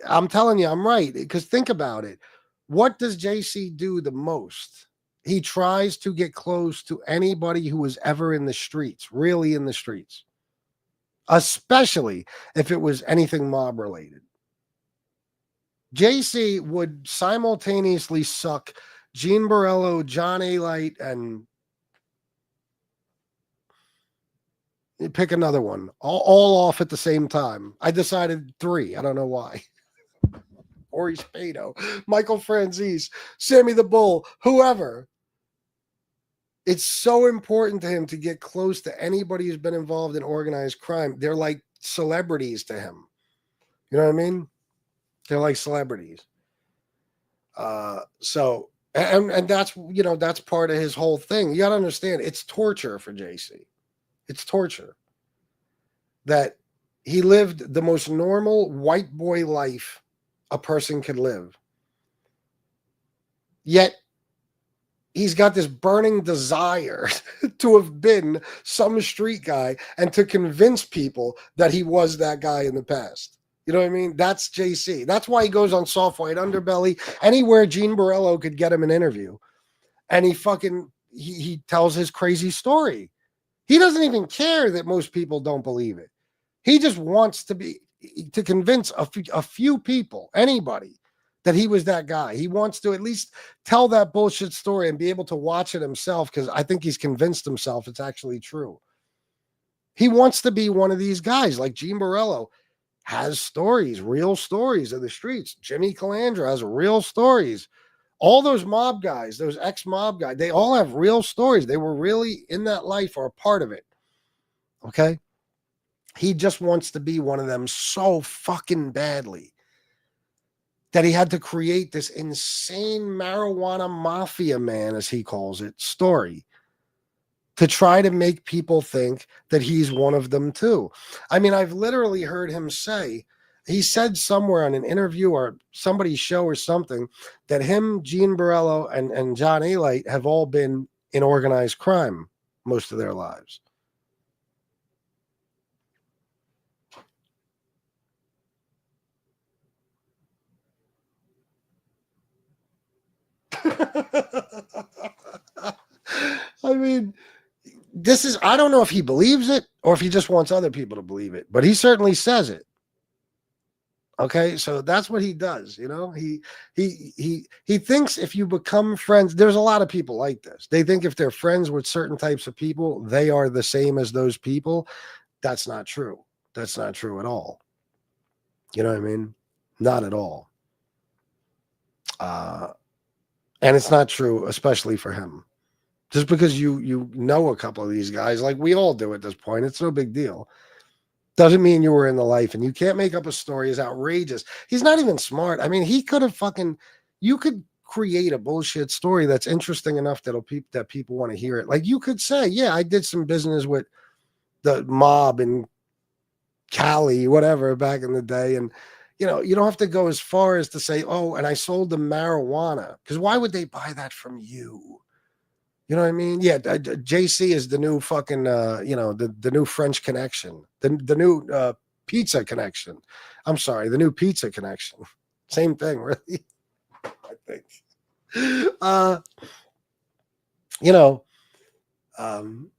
I'm telling you, I'm right. Because think about it. What does JC do the most? He tries to get close to anybody who was ever in the streets, really in the streets, especially if it was anything mob related. JC would simultaneously suck Gene Borello, John A. Light, and pick another one, all off at the same time. I decided 3. I don't know why. Ori Spado, Michael Franzese, Sammy the Bull, whoever. It's so important to him to get close to anybody who's been involved in organized crime. They're like celebrities to him. You know what I mean? They're like celebrities. So that's, that's part of his whole thing. You got to understand, it's torture for JC. It's torture. That he lived the most normal white boy life a person could live. Yet he's got this burning desire to have been some street guy and to convince people that he was that guy in the past. You know what I mean? That's JC. That's why he goes on Soft White Underbelly, anywhere Gene Borello could get him an interview. And he tells his crazy story. He doesn't even care that most people don't believe it. He just wants to convince a few people, anybody, that he was that guy. He wants to at least tell that bullshit story and be able to watch it himself, because I think he's convinced himself it's actually true. He wants to be one of these guys like Gene Borello has stories, real stories of the streets. Jimmy Calandra has real stories. All those mob guys, those ex-mob guys, they all have real stories. They were really in that life or a part of it. Okay? He just wants to be one of them so fucking badly that he had to create this insane marijuana mafia man, as he calls it, story to try to make people think that he's one of them too. I mean, I've literally heard him say, he said somewhere on an interview or somebody's show or something, that him, Gene Borello, and John A. Light have all been in organized crime most of their lives. I mean, I don't know if he believes it or if he just wants other people to believe it, but he certainly says it. Okay, so that's what he does. He thinks if you become friends, there's a lot of people like this. They think if they're friends with certain types of people, they are the same as those people. That's not true. That's not true at all. You know what I mean? Not at all. And it's not true, especially for him. Just because you know a couple of these guys, like we all do at this point, it's no big deal. Doesn't mean you were in the life, and you can't make up a story as outrageous. He's not even smart. I mean, he could have you could create a bullshit story that's interesting enough that people want to hear it. Like you could say, yeah, I did some business with the mob in Cali, whatever, back in the day. And, you know, you don't have to go as far as to say, oh, and I sold them marijuana. Because why would they buy that from you? You know what I mean? Yeah, JC is the new fucking, you know, the new French connection, the new pizza connection. I'm sorry, the new pizza connection. Same thing, really. I think. You know, um,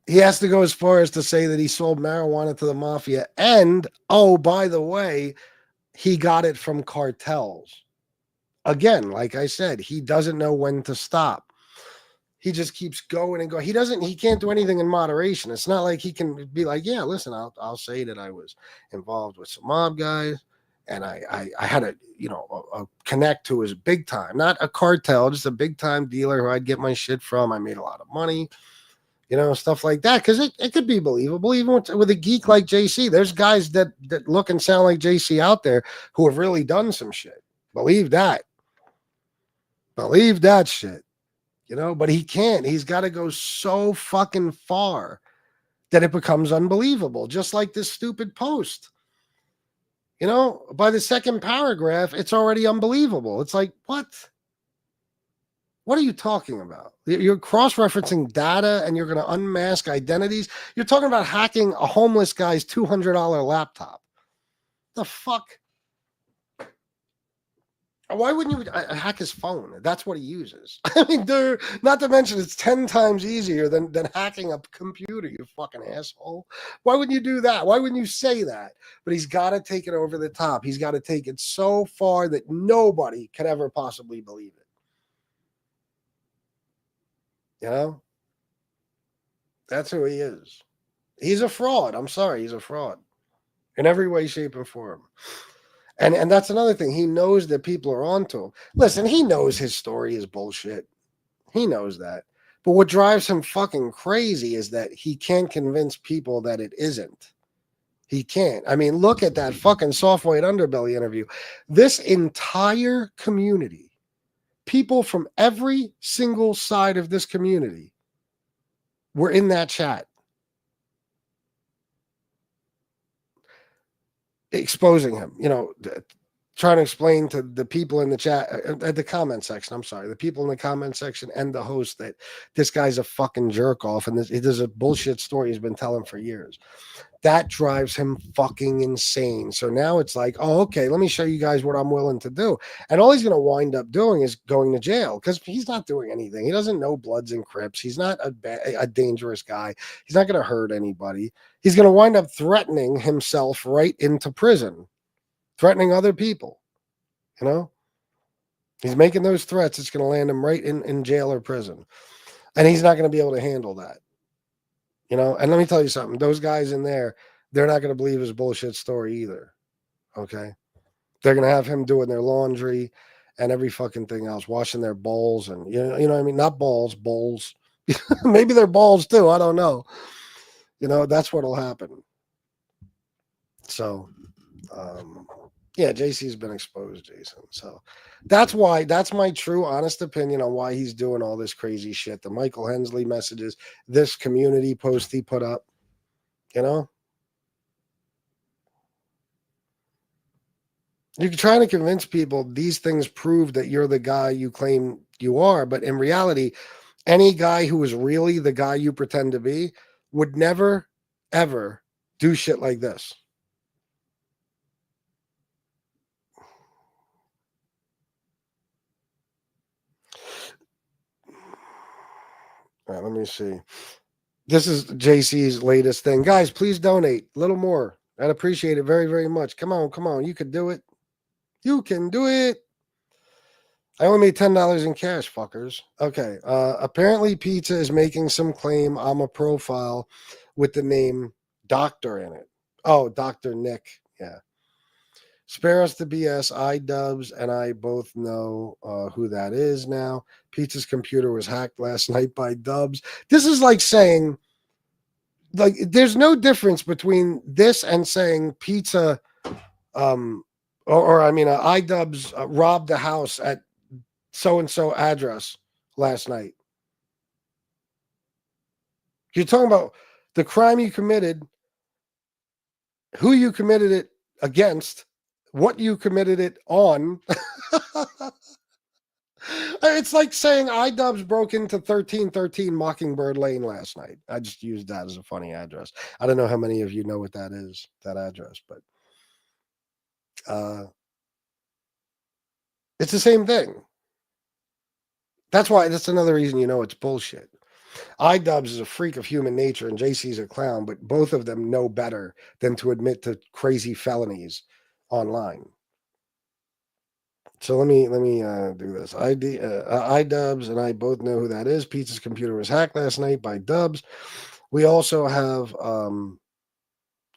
he has to go as far as to say that he sold marijuana to the mafia. And, oh, by the way, he got it from cartels. Again, like I said, he doesn't know when to stop. He just keeps going and going. He can't do anything in moderation. It's not like he can be like, yeah, listen, I'll say that I was involved with some mob guys and I had a, you know, a connect to his big time, not a cartel, just a big time dealer who I'd get my shit from. I made a lot of money, you know, stuff like that. Cause it could be believable. Even with a geek like JC, there's guys that look and sound like JC out there who have really done some shit. Believe that shit. You know, but he can't. He's got to go so fucking far that it becomes unbelievable. Just like this stupid post. You know, by the second paragraph, it's already unbelievable. It's like, what? What are you talking about? You're cross-referencing data and you're going to unmask identities. You're talking about hacking a homeless guy's $200 laptop. The fuck? Why wouldn't you hack his phone? That's what he uses. I mean, not to mention it's 10 times easier than hacking a computer, you fucking asshole. Why wouldn't you do that? Why wouldn't you say that? But he's got to take it over the top. He's got to take it so far that nobody could ever possibly believe it. You know? That's who he is. He's a fraud. I'm sorry. He's a fraud in every way, shape, and form. And that's another thing. He knows that people are onto him. Listen, he knows his story is bullshit. He knows that. But what drives him fucking crazy is that he can't convince people that it isn't. He can't. I mean, look at that fucking soft white underbelly interview. This entire community, people from every single side of this community were in that chat. Exposing him, you know, trying to explain to the people in the chat, at the comment section, I'm sorry, the people in the comment section and the host that this guy's a fucking jerk off and this is a bullshit story he's been telling for years. That drives him fucking insane. So now it's like, oh, okay, let me show you guys what I'm willing to do. And all he's going to wind up doing is going to jail because he's not doing anything. He doesn't know Bloods and Crips. He's not a dangerous guy. He's not going to hurt anybody. He's going to wind up threatening himself right into prison, threatening other people. You know, he's making those threats. It's going to land him right in jail or prison. And he's not going to be able to handle that. You know, and let me tell you something. Those guys in there, they're not going to believe his bullshit story either. Okay. They're going to have him doing their laundry and every fucking thing else, washing their bowls and, you know what I mean? Not balls, bowls. Maybe they're balls too. I don't know. You know, that's what'll happen. So, yeah, JC's been exposed, Jason. So that's my true, honest opinion on why he's doing all this crazy shit. The Michael Hensley messages, this community post he put up, you know? You're trying to convince people these things prove that you're the guy you claim you are. But in reality, any guy who is really the guy you pretend to be would never, ever do shit like this. All right, let me see. This is JC's latest thing. Guys, please donate a little more. I'd appreciate it very, very much. Come on. You can do it. You can do it. I only made $10 in cash, fuckers. Okay. Apparently, Pizza is making some claim I'm a profile with the name Doctor in it. Oh, Dr. Nick. Yeah. Spare us the BS. iDubbbz and I both know who that is now. Pizza's computer was hacked last night by Dubs. This is like saying, like, there's no difference between this and saying Pizza, iDubbbz robbed the house at so-and-so address last night. You're talking about the crime you committed, who you committed it against, what you committed it on. It's like saying iDubbbz broke into 1313 Mockingbird Lane last night. I just used that as a funny address. I don't know how many of you know what that is, that address, but it's the same thing. That's another reason you know it's bullshit. iDubbbz is a freak of human nature and JC's a clown, but both of them know better than to admit to crazy felonies online. So let me do this. iDubbbz and I both know who that is. Pizza's computer was hacked last night by Dubs. We also have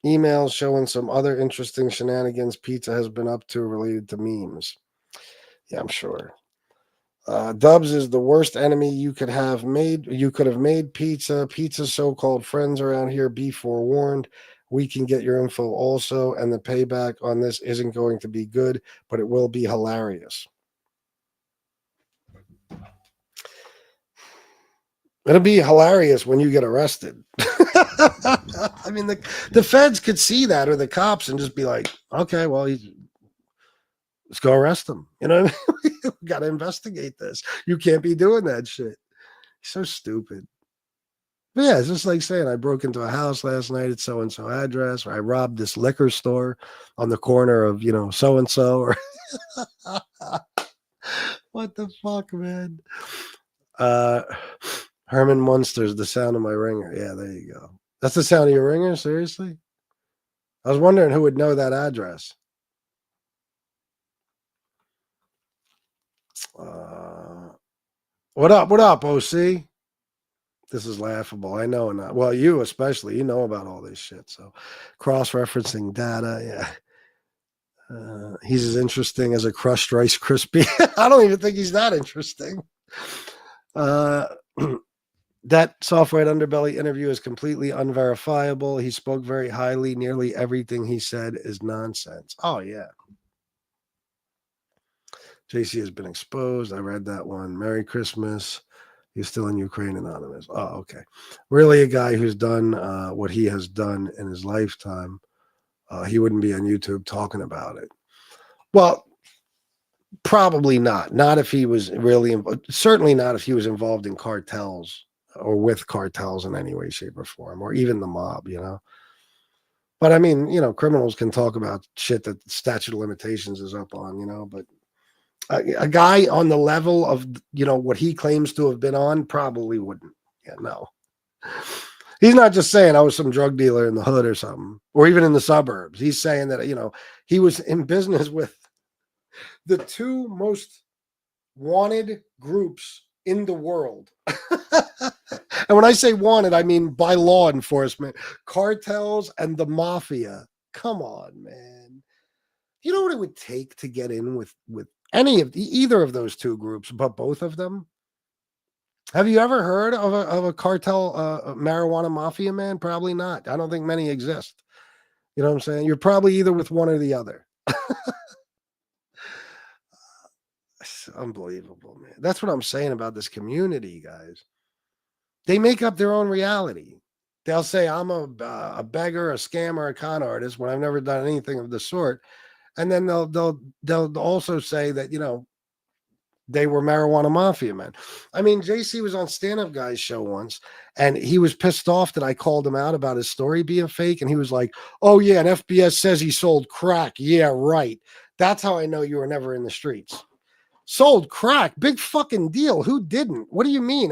emails showing some other interesting shenanigans Pizza has been up to related to memes. Yeah, I'm sure. Dubs is the worst enemy you could have made. You could have made Pizza. Pizza's so-called friends around here, be forewarned. We can get your info also, and the payback on this isn't going to be good, but it will be hilarious. It'll be hilarious when you get arrested. I mean, the feds could see that, or the cops, and just be like, okay, well, let's go arrest him. You know what I mean? We got to investigate this. You can't be doing that shit. So stupid. But yeah, it's just like saying I broke into a house last night at so-and-so address, or I robbed this liquor store on the corner of, so-and-so, or what the fuck, man? Herman Munster's The Sound of My Ringer. Yeah, there you go. That's the sound of your ringer? Seriously? I was wondering who would know that address. What up? What up, OC? This is laughable. I know. Not well, you especially. You know about all this shit. So, cross-referencing data. Yeah, he's as interesting as a crushed Rice Krispie. I don't even think he's that interesting. That Software Underbelly interview is completely unverifiable. He spoke very highly. Nearly everything he said is nonsense. Oh yeah. JC has been exposed. I read that one. Merry Christmas. He's still in Ukraine Anonymous. Oh, okay. Really a guy who's done what he has done in his lifetime. He wouldn't be on YouTube talking about it. Well, probably not. Not if he was really, certainly not if he was involved in cartels or with cartels in any way, shape, or form, or even the mob, But I mean, criminals can talk about shit that the statute of limitations is up on, but a guy on the level of, what he claims to have been on probably wouldn't. Yeah, no. He's not just saying I was some drug dealer in the hood or something, or even in the suburbs. He's saying that, he was in business with the two most wanted groups in the world. And when I say wanted, I mean by law enforcement, cartels and the mafia. Come on, man. You know what it would take to get in with either of those two groups, but both of them? Have you ever heard of a cartel marijuana mafia man? Probably not. I don't think many exist. You know what I'm saying? You're probably either with one or the other. It's unbelievable, man. That's what I'm saying about this community, guys. They make up their own reality. They'll say I'm a beggar, a scammer, a con artist when I've never done anything of the sort, and then they'll also say that they were marijuana mafia men. I mean, JC was on Stand Up Guy's show once, and he was pissed off that I called him out about his story being fake, and he was like, "Oh yeah, and FBS says he sold crack." Yeah, right. That's how I know you were never in the streets. Sold crack, big fucking deal. Who didn't? What do you mean?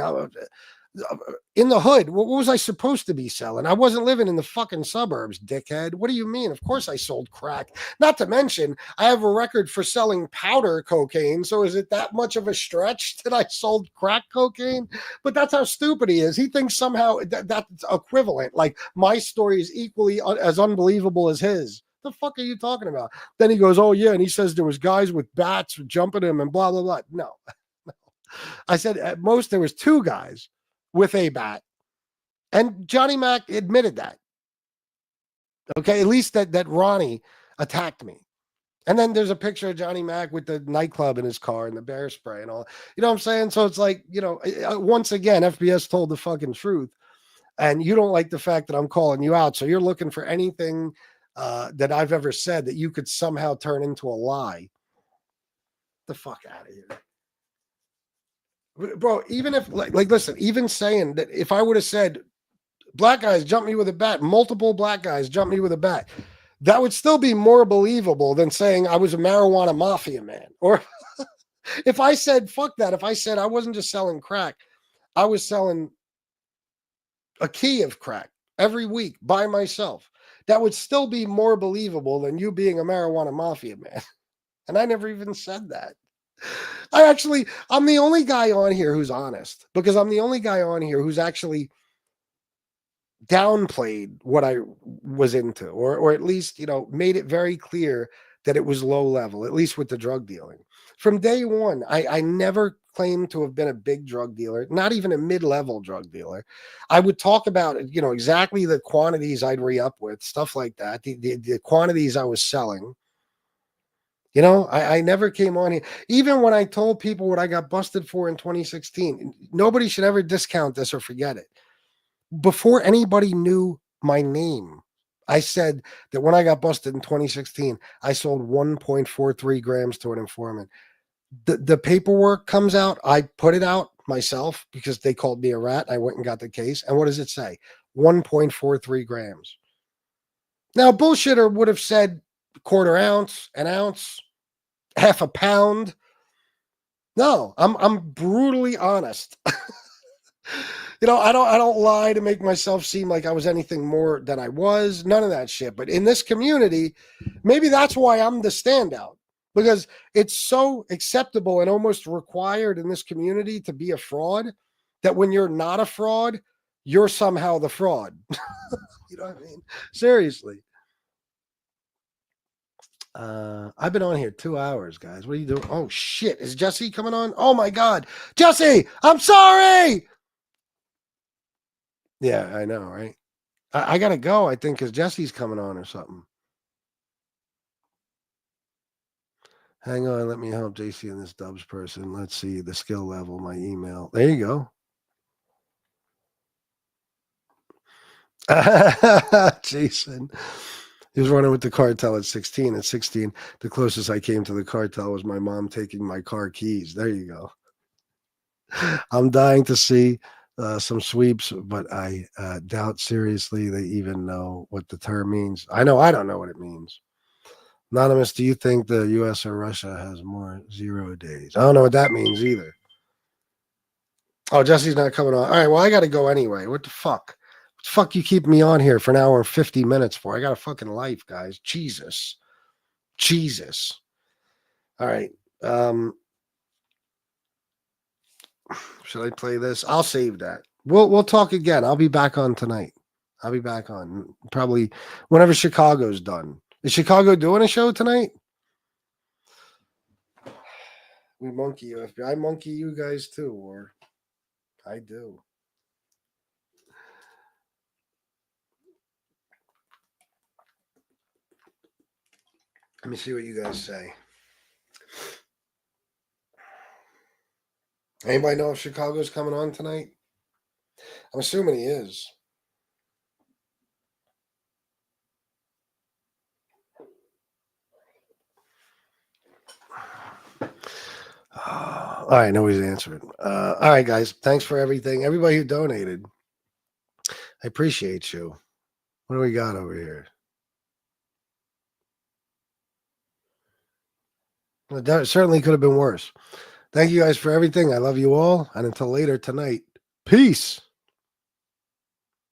In the hood, what was I supposed to be selling? I wasn't living in the fucking suburbs, dickhead. What do you mean? Of course I sold crack. Not to mention, I have a record for selling powder cocaine. So is it that much of a stretch that I sold crack cocaine? But that's how stupid he is. He thinks somehow that's equivalent. Like my story is equally as unbelievable as his. The fuck are you talking about? Then he goes, oh yeah, and he says there was guys with bats jumping him and blah, blah, blah. No. I said at most there was two guys with a bat. And Johnny Mac admitted that. Okay, at least that Ronnie attacked me. And then there's a picture of Johnny Mac with the nightclub in his car and the bear spray and all. You know what I'm saying? So it's like, once again, FBS told the fucking truth. And you don't like the fact that I'm calling you out. So you're looking for anything that I've ever said that you could somehow turn into a lie. The fuck out of here. Bro, even if, like listen, even saying that if I would have said, black guys jump me with a bat, multiple black guys jump me with a bat, that would still be more believable than saying I was a marijuana mafia man. Or if I said, fuck that, if I said I wasn't just selling crack, I was selling a key of crack every week by myself, that would still be more believable than you being a marijuana mafia man. And I never even said that. I'm the only guy on here who's honest, because I'm the only guy on here who's actually downplayed what I was into, or at least, made it very clear that it was low level, at least with the drug dealing. From day one, I never claimed to have been a big drug dealer, not even a mid-level drug dealer. I would talk about, exactly the quantities I'd re-up with, stuff like that, the quantities I was selling. I never came on here. Even when I told people what I got busted for in 2016, nobody should ever discount this or forget it. Before anybody knew my name, I said that when I got busted in 2016, I sold 1.43 grams to an informant. The paperwork comes out. I put it out myself because they called me a rat. I went and got the case. And what does it say? 1.43 grams. Now, a bullshitter would have said quarter ounce, an ounce, half a pound. No, I'm brutally honest. I don't lie to make myself seem like I was anything more than I was. None of that shit. But in this community, maybe that's why I'm the standout, because it's so acceptable and almost required in this community to be a fraud that when you're not a fraud, you're somehow the fraud. You know what I mean? Seriously. I've been on here 2 hours, guys. What are you doing? Oh shit. Is Jesse coming on? Oh my God. Jesse, I'm sorry. Yeah, I know, right? I gotta go, I think, because Jesse's coming on or something. Hang on, let me help JC and this Dubs person. Let's see the skill level, my email. There you go. Jason. He was running with the cartel at 16. At 16, the closest I came to the cartel was my mom taking my car keys. There you go. I'm dying to see some sweeps, but I doubt seriously they even know what the term means. I know I don't know what it means. Anonymous, do you think the U.S. or Russia has more 0 days? I don't know what that means either. Oh, Jesse's not coming on. All right, well, I got to go anyway. What the fuck? What the fuck you keep me on here for an hour and 50 minutes for? I got a fucking life, guys. Jesus. All right. Should I play this? I'll save that. We'll talk again. I'll be back on tonight. I'll be back on probably whenever Chicago's done. Is Chicago doing a show tonight? We monkey you. I monkey you guys too, or I do. Let me see what you guys say. Anybody know if Chicago's coming on tonight? I'm assuming he is. All right, nobody's answering. All right, guys. Thanks for everything. Everybody who donated. I appreciate you. What do we got over here? Well, that certainly could have been worse. Thank you guys for everything. I love you all. And until later tonight, peace.